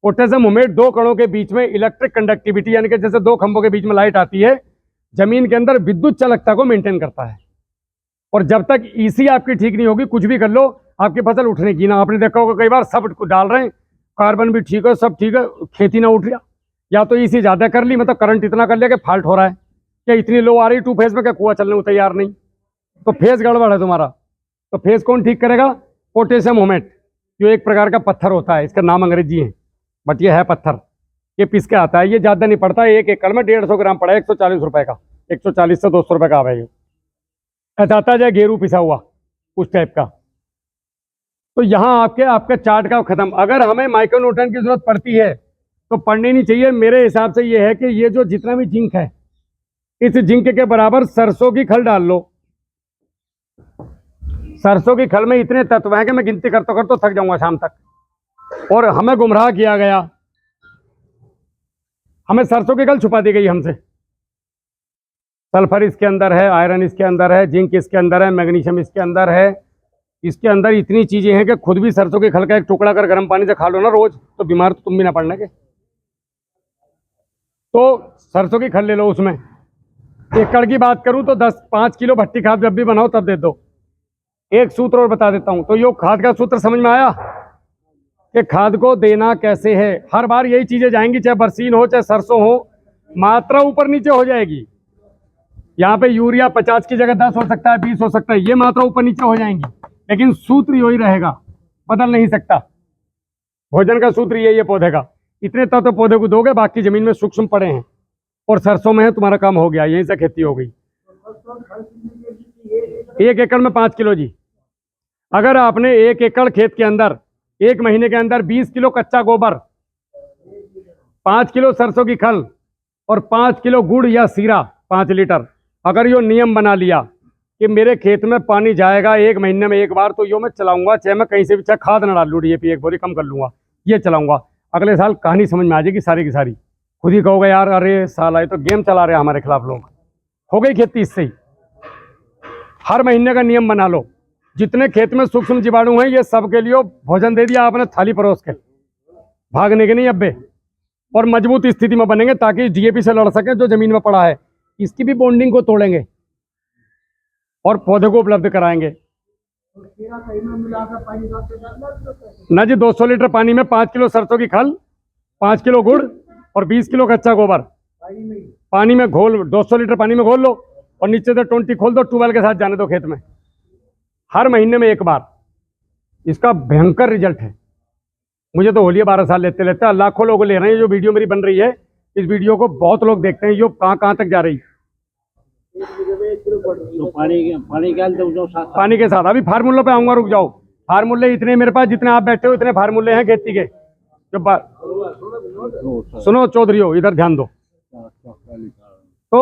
पोटेशियम हुमेट 2 कणों के बीच में इलेक्ट्रिक कंडक्टिविटी, यानी कि जैसे 2 खंभों के बीच में लाइट आती है, जमीन के अंदर विद्युत चालकता को मेंटेन करता है। और जब तक ईसी आपकी ठीक नहीं होगी, कुछ भी कर लो, आपकी फसल उठने की ना। आपने देखा होगा कई बार सब डाल रहे हैं, कार्बन भी ठीक है, सब ठीक है, खेती ना उठ रहा, या तो ईसी ज्यादा कर ली, मतलब करंट इतना कर लिया कि फॉल्ट हो रहा है, क्या इतनी लो आ रही 2 फेज में, क्या कुआं चलने को तैयार नहीं, तो फेज गड़बड़ है तुम्हारा। तो फेज कौन ठीक करेगा? पोटेशियम हुमेट, जो एक प्रकार का पत्थर होता है, इसका नाम अंग्रेजी है बट ये है पत्थर। ये पिस के आता है, ये ज्यादा नहीं पड़ता है, 1 एकड़ में 150 ग्राम पड़ा है, 140 रुपए का, 140 से 200 रुपए का आ ये। ऐसा आता है गेरू पिसा हुआ उस टाइप का। तो यहाँ आपके चार्ट का खत्म। अगर हमें माइक्रोन्यूट्रन की जरूरत पड़ती है तो पढ़नी नहीं चाहिए। मेरे हिसाब से ये है कि ये जो जितना भी जिंक है, इस जिंक के बराबर सरसों की खल डाल लो। सरसों की खल में इतने तत्व हैं कि मैं गिनती करते करते थक जाऊंगा शाम तक। और हमें गुमराह किया गया, हमें सरसों की खल छुपा दी गई हमसे। सल्फर इसके अंदर है, आयरन इसके अंदर है, जिंक इसके अंदर है, मैग्नीशियम इसके अंदर है। इसके अंदर इतनी चीजें हैं कि खुद भी सरसों की खल का एक टुकड़ा कर गर्म पानी से खा लो ना रोज, तो बीमार तो तुम भी ना पड़ने के। तो सरसों की खल ले लो। उसमें एकड़ की बात करूं तो 5 किलो भट्टी खाद जब भी बनाओ तब दे दो। एक सूत्र और बता देता हूं। तो यो खाद का सूत्र समझ में आया कि खाद को देना कैसे है। हर बार यही चीजें जाएंगी, चाहे बरसीन हो चाहे सरसों हो, मात्रा ऊपर नीचे हो जाएगी। यहाँ पे यूरिया 50 की जगह 10 हो सकता है, 20 हो सकता है, ये मात्रा ऊपर नीचे हो जाएंगी, लेकिन सूत्र यही रहेगा, बदल नहीं सकता। भोजन का सूत्र यही है पौधे का। इतने तत्व पौधे को दोगे, बाकी जमीन में सूक्ष्म पड़े हैं और सरसों में है, तुम्हारा काम हो गया, यहीं से खेती हो गई। 1 एकड़ में 5 किलो जी। अगर आपने 1 एकड़ खेत के अंदर 1 महीने के अंदर 20 किलो कच्चा गोबर, 5 किलो सरसों की खल और 5 किलो गुड़ या सीरा 5 लीटर, अगर यो नियम बना लिया कि मेरे खेत में पानी जाएगा 1 महीने में 1 बार, तो यो मैं चलाऊंगा, चाहे मैं कहीं से भी, चाहे खाद न डाल लूँ, DAP 1 बोरी कम कर लूंगा, ये चलाऊंगा। अगले साल कहानी समझ में आ जाएगी सारी की सारी। खुद ही कहोगे यार अरे साला ये तो गेम चला रहे हैं हमारे खिलाफ लोग। हो गई खेती इससे ही। हर महीने का नियम बना लो, जितने खेत में सूक्ष्म जीवाणु हैं ये सबके लिए भोजन दे दिया आपने थाली परोस के, भागने के नहीं अब्बे, और मजबूत स्थिति में बनेंगे ताकि डीएपी से लड़ सके जो जमीन में पड़ा है। इसकी भी बॉन्डिंग को तोड़ेंगे और पौधे को उपलब्ध कराएंगे। ना जी 200 लीटर पानी में 5 किलो सरसों की खल, 5 किलो गुड़ और 20 किलो कच्चा गोबर पानी में घोल, 200 लीटर पानी में घोल लो और नीचे से 20 खोल दो, ट्यूबवेल के साथ जाने दो खेत में, हर महीने में एक बार। इसका भयंकर रिजल्ट है। मुझे तो होलिए 12 साल लेते लेते लाखों लोग ले रहे हैं। जो वीडियो मेरी बन रही है, इस वीडियो को बहुत लोग देखते हैं, जो कहाँ कहाँ तक जा रही। तो पानी के साथ अभी फार्मूलों पे आऊंगा, रुक जाओ। फार्मूले इतने मेरे पास जितने आप बैठे हो इतने फार्मूले हैं खेती के। सुनो चौधरीओ, इधर ध्यान दो। तो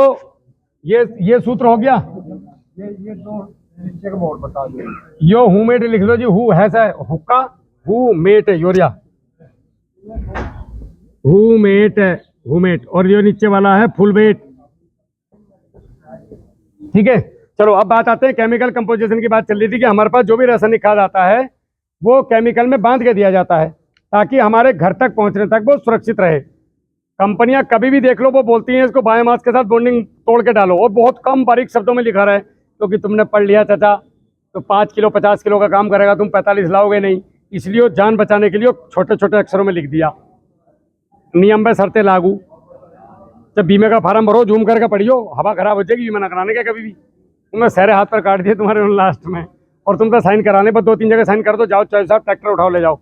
ये सूत्र हो गया। ये दो नीचे का बोर्ड बता दो। यो हुमेट लिख लो जी, हु है हुक्का, हु मेट यूरिया, हुमेट, और ये नीचे वाला है फुल वेट। ठीक है, चलो अब बात आते हैं केमिकल कंपोजिशन की। बात चल रही थी कि हमारे पास जो भी रासायनिक खाद आता है वो केमिकल में बांध के दिया जाता है ताकि हमारे घर तक पहुंचने तक वो सुरक्षित रहे। कंपनियां कभी भी देख लो वो बोलती हैं इसको बायोमास के साथ बॉन्डिंग तोड़ के डालो, और बहुत कम बारीक शब्दों में लिखा रहा है क्योंकि तुमने पढ़ लिया चाचा, तो 5 किलो 50 किलो का काम करेगा, तुम 45 लाओगे नहीं, इसलिए वो जान बचाने के लिए छोटे छोटे अक्षरों में लिख दिया। नियम में शर्तें लागू। जब बीमे का फार्म भरो झूम करके पढ़ियो, हवा खराब हो जाएगी बीमा ना कराने का कभी भी। तुमने सारे हाथ पर काट दिए तुम्हारे लास्ट में, और तुम तो साइन कराने पर 2-3 जगह साइन कर दो, जाओ चाहे साहब ट्रैक्टर उठाओ ले जाओ।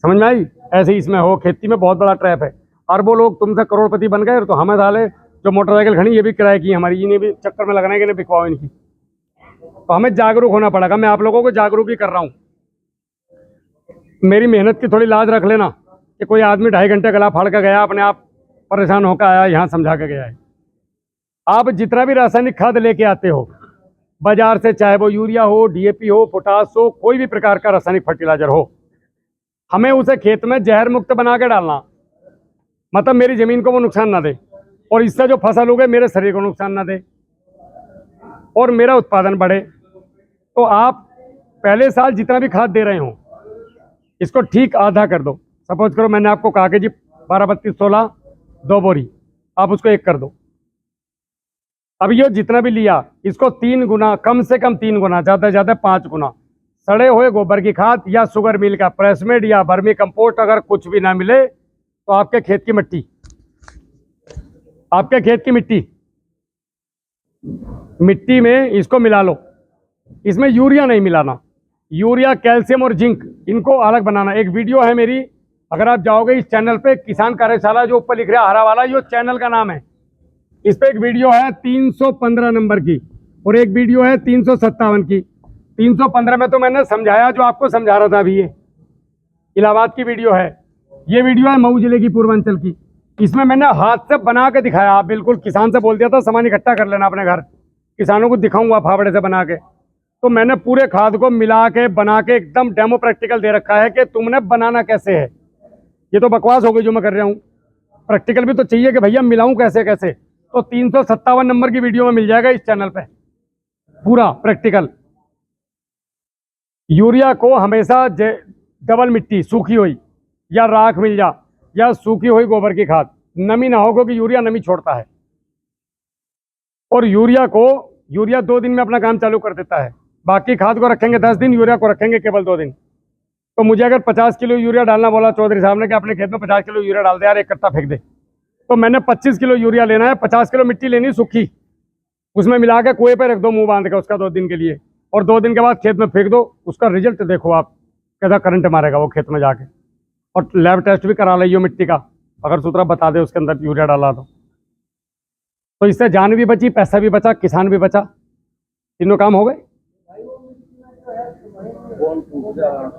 समझ में आई? ऐसे ही इसमें हो, खेती में बहुत बड़ा ट्रैप है। अरबों लोग तुमसे करोड़पति बन गए, तो हमें साले जो मोटरसाइकिल खड़ी ये भी किराए की हमारी, इन्हें भी चक्कर में लगाने के लिए बिकवाओ इनकी। तो हमें जागरूक होना पड़ेगा। मैं आप लोगों को जागरूक ही कर रहा हूँ। मेरी मेहनत की थोड़ी लाज रख लेना कि कोई आदमी 2.5 घंटे गला फाड़ के गया, अपने आप परेशान होकर आया, यहाँ समझा के गया है। आप जितना भी रासायनिक खाद लेके आते हो बाजार से, चाहे वो यूरिया हो, डीएपी हो, पोटास हो, कोई भी प्रकार का रासायनिक फर्टिलाइजर हो, हमें उसे खेत में जहर मुक्त बना के डालना। मतलब मेरी जमीन को वो नुकसान ना दे, और इससे जो फसल उगे मेरे शरीर को नुकसान ना दे, और मेरा उत्पादन बढ़े। तो आप पहले साल जितना भी खाद दे रहे हो इसको ठीक आधा कर दो। सपोज करो मैंने आपको कहा कि जी 12, 32, 16 2 बोरी, आप उसको 1 कर दो। अब ये जितना भी लिया इसको 3 गुना, कम से कम 3 गुना, ज़्यादा से ज़्यादा 5 गुना सड़े हुए गोबर की खाद या शुगर मिल का प्रेसमेड या वर्मी कंपोस्ट, अगर कुछ भी ना मिले तो आपके खेत की मिट्टी में इसको मिला लो। इसमें यूरिया नहीं मिलाना, यूरिया, कैल्शियम और जिंक इनको अलग बनाना। एक वीडियो है मेरी, अगर आप जाओगे इस चैनल पे, किसान कार्यशाला, जो ऊपर लिख रहा है हरा वाला, ये चैनल का नाम है। इस पे एक वीडियो है 315 नंबर की, और एक वीडियो है 357 की। 315 में तो मैंने समझाया जो आपको समझा रहा था अभी, ये इलाहाबाद की वीडियो है। ये वीडियो है मऊ जिले की, पूर्वांचल की। इसमें मैंने हाथ से बना के दिखाया। आप बिल्कुल किसान से बोल दिया था सामान इकट्ठा कर लेना अपने घर, किसानों को दिखाऊंगा फावड़े से बना के। तो मैंने पूरे खाद को मिला के बना के एकदम डेमो प्रैक्टिकल दे रखा है कि तुमने बनाना कैसे है। ये तो बकवास हो गई जो मैं कर रहा हूँ, प्रैक्टिकल भी तो चाहिए कि भैया मिलाऊं कैसे कैसे। तो 357 नंबर की वीडियो में मिल जाएगा इस चैनल पे पूरा प्रैक्टिकल। यूरिया को हमेशा डबल मिट्टी, सूखी हुई या राख मिल जा, या सूखी हुई गोबर की खाद, नमी ना हो क्योंकि यूरिया नमी छोड़ता है। और यूरिया 2 दिन में अपना काम चालू कर देता है। बाकी खाद को रखेंगे 10 दिन, यूरिया को रखेंगे केवल 2 दिन। तो मुझे अगर 50 किलो यूरिया डालना बोला चौधरी साहब ने कि अपने खेत में 50 किलो यूरिया डाल दे यार, 1 कट्टा फेंक दे, तो मैंने 25 किलो यूरिया लेना है, 50 किलो मिट्टी लेनी सूखी, उसमें मिला के कुएं पर रख दो मुंह बांध के उसका 2 दिन के लिए, और 2 दिन के बाद खेत में फेंक दो। उसका रिजल्ट देखो आप, कैसा करंट मारेगा वो खेत में जाके। और लैब टेस्ट भी करा लियो मिट्टी का, अगर सूत्रा बता दे उसके अंदर यूरिया डाला तो इससे जान भी बची, पैसा भी बचा, किसान भी बचा, तीनों काम हो गए।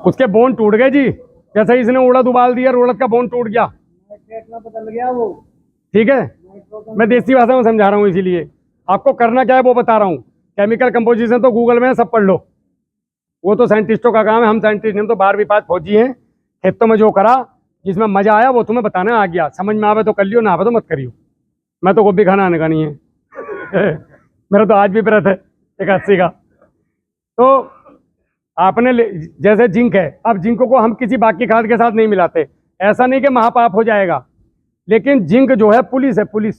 उसके बोन टूट गए जी, जैसे इसने उड़द उबाल दिया, उड़द का बोन टूट गया, बदल गया वो। ठीक है, मैं देसी भाषा में समझा रहा हूँ, इसीलिए आपको करना क्या है वो बता रहा हूँ। केमिकल कंपोजिशन तो गूगल में सब पढ़ लो, वो तो साइंटिस्टों का काम है। हम साइंटिस्ट हम तो 12वीं पास फौजी हैं। खेतों में जो करा, जिसमें मजा आया वो तुम्हें बताना आ गया। समझ में आवे तो कर लियो, ना आवे तो मत करियो। मैं तो गोभी खाना आने का नहीं है मेरा तो आज भी व्रत है 81 का। तो आपने जैसे जिंक है, अब जिंक को हम किसी बाकी खाद के साथ नहीं मिलाते, ऐसा नहीं कि महापाप हो जाएगा, लेकिन जिंक जो है पुलिस है, पुलिस।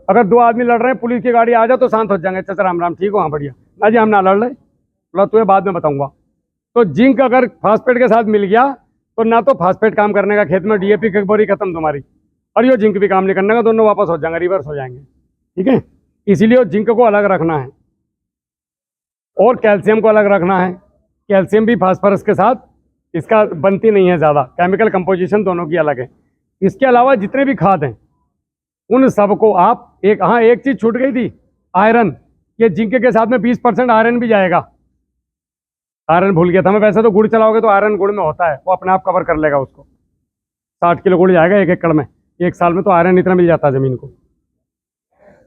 अगर दो आदमी लड़ रहे हैं, पुलिस की गाड़ी आ जाए तो शांत हो जाएंगे, चाचा राम राम, ठीक हो, हाँ बढ़िया, ना जी हम ना लड़ रहे, बोला तुझे बाद में बताऊंगा। तो जिंक अगर फास्फेट के साथ मिल गया तो ना तो फास्फेट काम करने का खेत में, डीएपी की बोरी खत्म तुम्हारी, और ये जिंक भी काम नहीं करने का, दोनों वापस हो जाएंगे, रिवर्स हो जाएंगे, ठीक है। इसीलिए जिंक को अलग रखना है और कैल्शियम को अलग रखना है। कैल्शियम भी फास्फोरस के साथ इसका बनती नहीं है ज़्यादा, केमिकल कंपोजिशन दोनों की अलग है। इसके अलावा जितने भी खाद हैं उन सबको आप एक चीज़ छूट गई थी, आयरन। ये जिंक के साथ में 20% आयरन भी जाएगा, आयरन भूल गया था मैं। वैसे तो गुड़ चलाओगे तो आयरन गुड़ में होता है, वो अपने आप कवर कर लेगा उसको। 60 किलो गुड़ जाएगा 1 एकड़ में, 1 साल में तो आयरन इतना मिल जाता है ज़मीन को।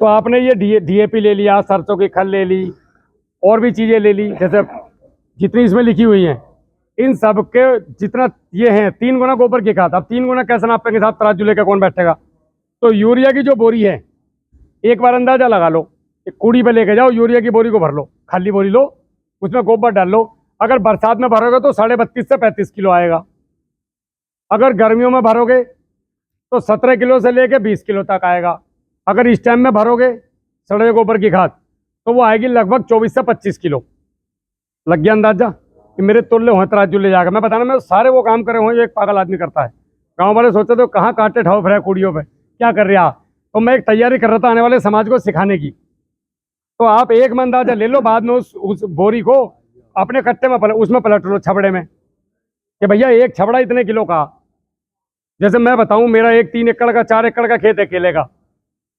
तो आपने ये डीएपी ले लिया, सरसों की खल ले ली, और भी चीज़ें ले ली, जैसे जितनी इसमें लिखी हुई हैं, इन सब के जितना ये हैं 3 गुना गोबर की खाद। अब 3 गुना कैसे नापेंगे साहब, तराजू लेकर कौन बैठेगा। तो यूरिया की जो बोरी है, एक बार अंदाजा लगा लो, एक कूड़ी पे लेके जाओ, यूरिया की बोरी को भर लो, खाली बोरी लो, उसमें गोबर डाल लो। अगर बरसात में भरोगे तो 32.5 से 35 किलो आएगा। अगर गर्मियों में भरोगे तो 17 किलो से लेके 20 किलो तक आएगा। अगर इस टाइम में भरोगे सड़े गोबर की खाद तो वो आएगी लगभग 24 से 25 किलो। लग गया अंदाजा कि मेरे तुल्य हुए तराजू ले जाकर। मैं बताना, मैं सारे वो काम करे हुए, एक पागल आदमी करता है। गांव वाले सोचते तो कहाँ कांटे ठाव फिर कुड़ियों पे, क्या कर रहा। तो मैं एक तैयारी कर रहा था आने वाले समाज को सिखाने की। तो आप एक में अंदाजा ले लो, बाद में उस बोरी को अपने कट्टे में उसमें पलट लो, छबड़े में, कि भैया एक छबड़ा इतने किलो का। जैसे मैं बताऊं, मेरा एक 3 एकड़ का 4 एकड़ का खेत है केले का,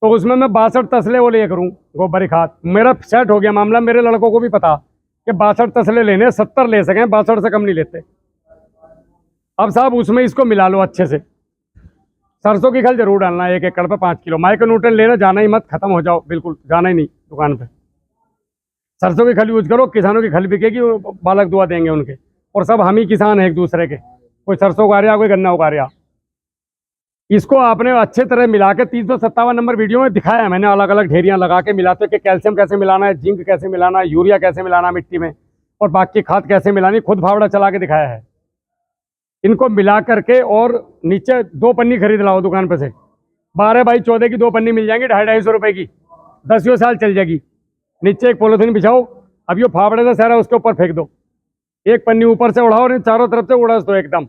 तो उसमें मैं 62 तसले वो ले करूँ गोबर खाद। मेरा सेट हो गया मामला, मेरे लड़कों को भी पता कि 62 तसले लेने, 70 ले सकें, 62 से कम नहीं लेते। अब साहब उसमें इसको मिला लो अच्छे से। सरसों की खल जरूर डालना, 1 एकड़ पे 5 किलो। माइक्रो न्यूट्रन लेना जाना ही मत, खत्म हो जाओ, बिल्कुल जाना ही नहीं दुकान पे। सरसों की खल यूज करो, किसानों की खल बिकेगी, बालक दुआ देंगे उनके। और सब हम ही किसान हैं एक दूसरे के, कोई सरसों उगा रहा, कोई गन्ना उगा रहा। इसको आपने अच्छे तरह मिला के 357 नंबर वीडियो में दिखाया है मैंने, अलग अलग ढेरियां लगा के मिलाते कि कैल्शियम कैसे मिलाना है, जिंक कैसे मिलाना है, यूरिया कैसे मिलाना है मिट्टी में, और बाकी खाद कैसे मिलानी, खुद फावड़ा चला के दिखाया है। इनको मिला करके और नीचे 2 पन्नी खरीद लाओ दुकान पे से, 12x14 की 2 पन्नी मिल जाएंगी, 250-250 रुपए की, 10 साल चल जाएगी। नीचे एक पॉलिथीन बिछाओ, अब ये फावड़े से सारा उसके ऊपर फेंक दो, एक पन्नी ऊपर से उड़ाओ और चारों तरफ से उड़ास दो एकदम,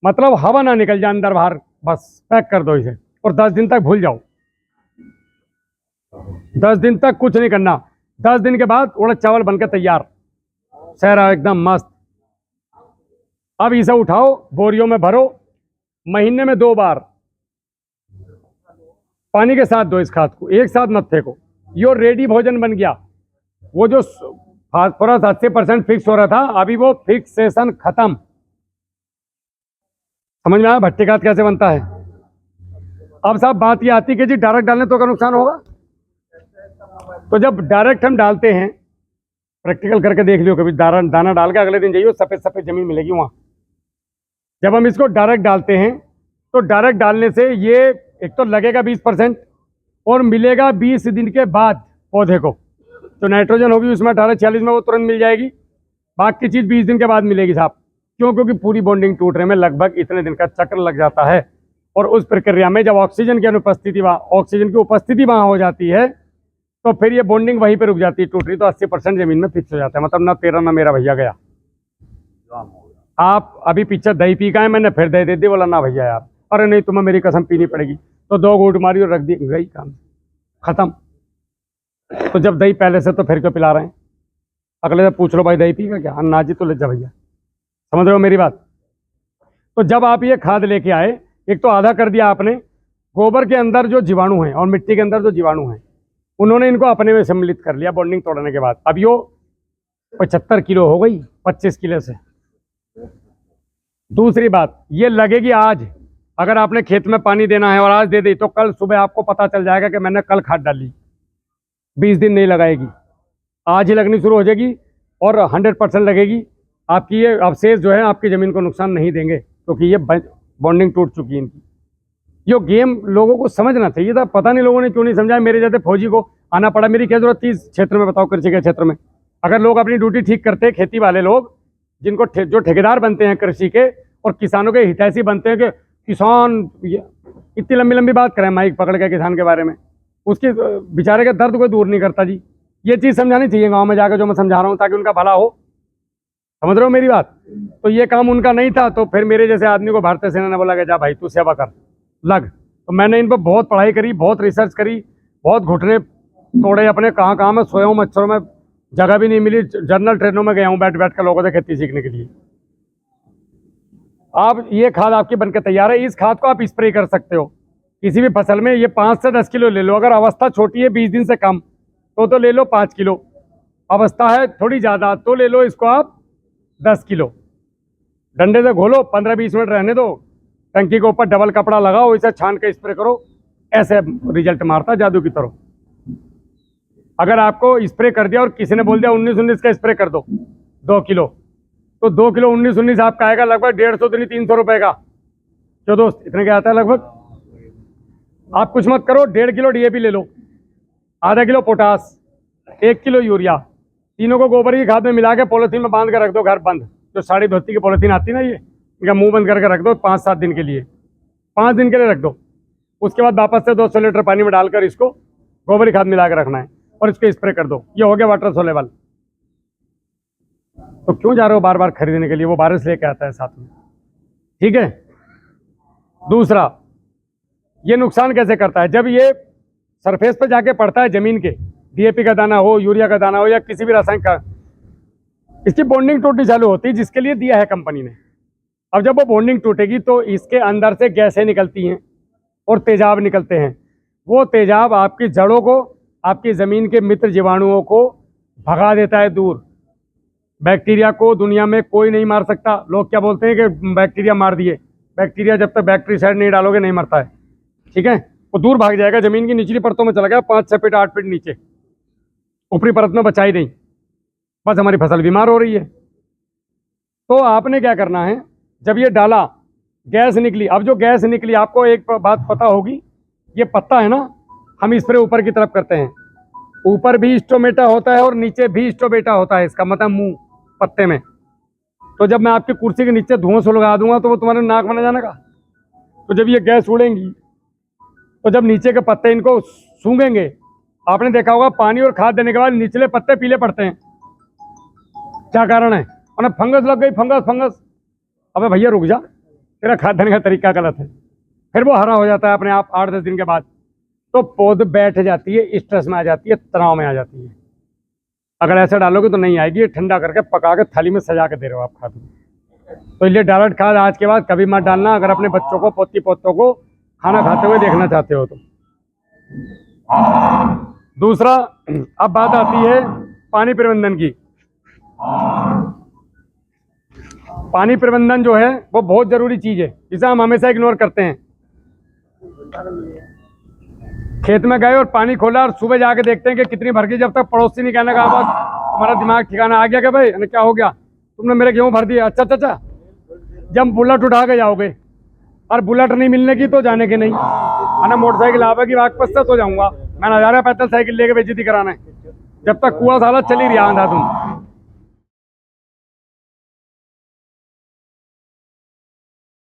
मतलब हवा ना निकल जाए अंदर बाहर, बस पैक कर दो इसे और 10 दिन तक भूल जाओ। 10 दिन तक कुछ नहीं करना। 10 दिन के बाद उड़द चावल बनकर तैयार, सहरा एकदम मस्त। अब इसे उठाओ, बोरियों में भरो, महीने में 2 बार पानी के साथ दो इस खाद को, एक साथ मत फेंको। यो रेडी भोजन बन गया। वो जो फास्फोरस 80% फिक्स हो रहा था, अभी वो फिक्सेशन खत्म। समझ में आया भट्टी खाद कैसे बनता है। अब साहब बात ये आती है कि जी डायरेक्ट डालने तो क्या नुकसान होगा। तो जब डायरेक्ट हम डालते हैं, प्रैक्टिकल करके देख लियो कभी, दाना डाल के अगले दिन जाइए, सफ़ेद सफ़ेद जमीन मिलेगी वहाँ। जब हम इसको डायरेक्ट डालते हैं तो डायरेक्ट डालने से ये एक तो लगेगा 20% और मिलेगा 20 दिन के बाद पौधे को। तो नाइट्रोजन होगी उसमें 18-46 में, वो तुरंत मिल जाएगी। बाकी चीज़ 20 दिन के बाद मिलेगी साहब। क्यों? क्योंकि पूरी बॉन्डिंग टूटने में लगभग इतने दिन का चक्र लग जाता है। और उस प्रक्रिया में जब ऑक्सीजन की अनुपस्थिति ऑक्सीजन की उपस्थिति वहाँ हो जाती है तो फिर ये बॉन्डिंग वहीं पे रुक जाती है। टूट रही तो 80% जमीन में फिक्स हो जाता है, मतलब ना तेरा ना मेरा भैया गया। आप अभी पीछे दही पी का है, मैंने फिर दही दे दी, बोला ना भैया यार, अरे नहीं तुम्हें मेरी कसम पीनी पड़ेगी। तो 2 घूंट मारी और रख दी, गई काम खत्म। तो जब दही पहले से तो फिर क्यों पिला रहे हैं। अगले से पूछ लो भाई दही पी का क्या, अन्ना जी तो ले जा भैया। समझ रहे हो मेरी बात। तो जब आप ये खाद लेके आए, एक तो आधा कर दिया आपने, गोबर के अंदर जो जीवाणु हैं और मिट्टी के अंदर जो जीवाणु हैं उन्होंने इनको अपने में सम्मिलित कर लिया बॉन्डिंग तोड़ने के बाद। अब यो 75 किलो हो गई 25 किलो से। दूसरी बात ये लगेगी आज, अगर आपने खेत में पानी देना है और आज दे दी तो कल सुबह आपको पता चल जाएगा कि मैंने कल खाद डाली। 20 दिन नहीं लगाएगी, आज ही लगनी शुरू हो जाएगी और 100% लगेगी। आपकी ये अवशेष जो है आपकी ज़मीन को नुकसान नहीं देंगे, क्योंकि ये बॉन्डिंग टूट चुकी है इनकी। ये गेम लोगों को समझना चाहिए था, पता नहीं लोगों ने क्यों नहीं समझा। मेरे जैसे फौजी को आना पड़ा। मेरी क्या जरूरत थी इस क्षेत्र में, बताओ, कृषि के क्षेत्र में। अगर लोग अपनी ड्यूटी ठीक करते, खेती वाले लोग जिनको जो ठेकेदार बनते हैं कृषि के और किसानों के हितैषी बनते हैं कि किसान, इतनी लंबी लंबी बात करें माइक पकड़ के किसान के बारे में, उसके बेचारे के दर्द को दूर नहीं करता जी। ये चीज़ समझानी चाहिए गांव में जाकर जो मैं समझा रहा हूँ, ताकि उनका भला हो। समझ रहे हो मेरी बात? तो ये काम उनका नहीं था, तो फिर मेरे जैसे आदमी को भारतीय सेना ने बोला कि जा भाई तू सेवा कर लग। तो मैंने इन पर बहुत पढ़ाई करी, बहुत रिसर्च करी, बहुत घुटने तोड़े अपने, कहाँ कहाँ मैं सोया हूँ मच्छरों में, जगह भी नहीं मिली, जनरल ट्रेनों में गया हूँ बैठ बैठ कर लोगों से खेती सीखने के लिए। आप ये खाद आपकी बनकर तैयार है, इस खाद को आप स्प्रे कर सकते हो किसी भी फसल में। ये 5 से 10 किलो ले लो। अगर अवस्था छोटी है 20 दिन से कम तो ले लो 5 किलो। अवस्था है थोड़ी ज़्यादा तो ले लो इसको आप 10 किलो। डंडे से घोलो, 15-20 मिनट रहने दो, टंकी के ऊपर डबल कपड़ा लगाओ, इसे छान के स्प्रे करो। ऐसे रिजल्ट मारता जादू की तरह। अगर आपको स्प्रे कर दिया और किसी ने बोल दिया 19-19 का स्प्रे कर दो 2 किलो, तो 2 किलो 19-19 आपका आएगा लगभग 150 दिन 300 रुपए का। क्यों दोस्त, इतने का आता है लगभग। आप कुछ मत करो, 1.5 किलो डीएपी ले लो, आधा किलो पोटास, 1 किलो यूरिया, तीनों को गोबर की खाद में मिला के पॉलिथीन में बांध कर रख दो, घर बंद। जो साड़ी धोती की पॉलिथीन आती ना, ये इनका मुंह बंद करके रख दो 5-7 दिन के लिए, 5 दिन के लिए रख दो। उसके बाद वापस से 200 लीटर पानी में डालकर इसको गोबर की खाद मिला कर रखना है और इसको स्प्रे कर दो। ये हो गया वाटर सोलेबल। तो क्यों जा रहे हो बार बार खरीदने के लिए, वो बारिश लेके आता है साथ में। ठीक है। दूसरा, ये नुकसान कैसे करता है, जब ये सरफेस पे जाके पड़ता है जमीन के, डीएपी का दाना हो, यूरिया का दाना हो या किसी भी रासायनिक का, इसकी बॉन्डिंग टूटनी चालू होती है जिसके लिए दिया है कंपनी ने। अब जब वो बॉन्डिंग टूटेगी तो इसके अंदर से गैसें निकलती हैं और तेजाब निकलते हैं। वो तेजाब आपकी जड़ों को, आपकी ज़मीन के मित्र जीवाणुओं को भगा देता है दूर। बैक्टीरिया को दुनिया में कोई नहीं मार सकता। लोग क्या बोलते हैं कि बैक्टीरिया मार दिए, बैक्टीरिया जब तक बैक्टीरियासाइड नहीं डालोगे नहीं मरता है। ठीक है, वो दूर भाग जाएगा, ज़मीन की निचली परतों में चला गया, 5-6 फीट 8 फीट नीचे, ऊपरी परत में बचा ही नहीं, बस हमारी फसल बीमार हो रही है। तो आपने क्या करना है, जब ये डाला गैस निकली, अब जो गैस निकली आपको एक बात पता होगी, ये पत्ता है ना, हम स्प्रे ऊपर की तरफ करते हैं, ऊपर भी स्टोमेटा होता है और नीचे भी स्टोमेटा होता है, इसका मतलब मुंह पत्ते में। तो जब मैं आपकी कुर्सी के नीचे धुआं से लगा दूंगा तो वो तुम्हारे नाक में न जाने का। तो जब ये गैस उड़ेंगी तो जब नीचे के पत्ते इनको सूंघेंगे, आपने देखा होगा पानी और खाद देने के बाद निचले पत्ते पीले पड़ते हैं, क्या कारण है? उन्हें फंगस लग गई, फंगस। अबे भैया रुक जा, तेरा खाद देने का तरीका गलत है। फिर वो हरा हो जाता है अपने आप 8-10 दिन के बाद। तो पौध बैठ जाती है, स्ट्रेस में आ जाती है, तनाव में आ जाती है। अगर ऐसे डालोगे तो नहीं आएगी, ठंडा करके पका के थाली में सजा के दे रहे हो आप खाद में। तो इसलिए डायरेक्ट खाद आज के बाद कभी मत डालना, अगर अपने बच्चों को, पोती पोतों को खाना खाते हुए देखना चाहते हो तो। दूसरा, अब बात आती है पानी प्रबंधन की। पानी प्रबंधन जो है वो बहुत जरूरी चीज है, जिसे हम हमेशा इग्नोर करते हैं। खेत में गए और पानी खोला और सुबह जाके देखते हैं कि कितनी भर गई, जब तक पड़ोसी नहीं कहने का तुम्हारा दिमाग ठिकाना आ गया कि भाई क्या हो गया, तुमने मेरे गेहूं भर दिया। अच्छा, जब बुलेट उठा के जाओगे और बुलेट नहीं मिलने की तो जाने के नहीं, है ना, मोटरसाइकिल आवेगी वापस से तो जाऊंगा। मैं 1000 पैदल साइकिल लेके बेइज्जती कराना है, जब तक कुआं साला चली रहा आंधा तुम।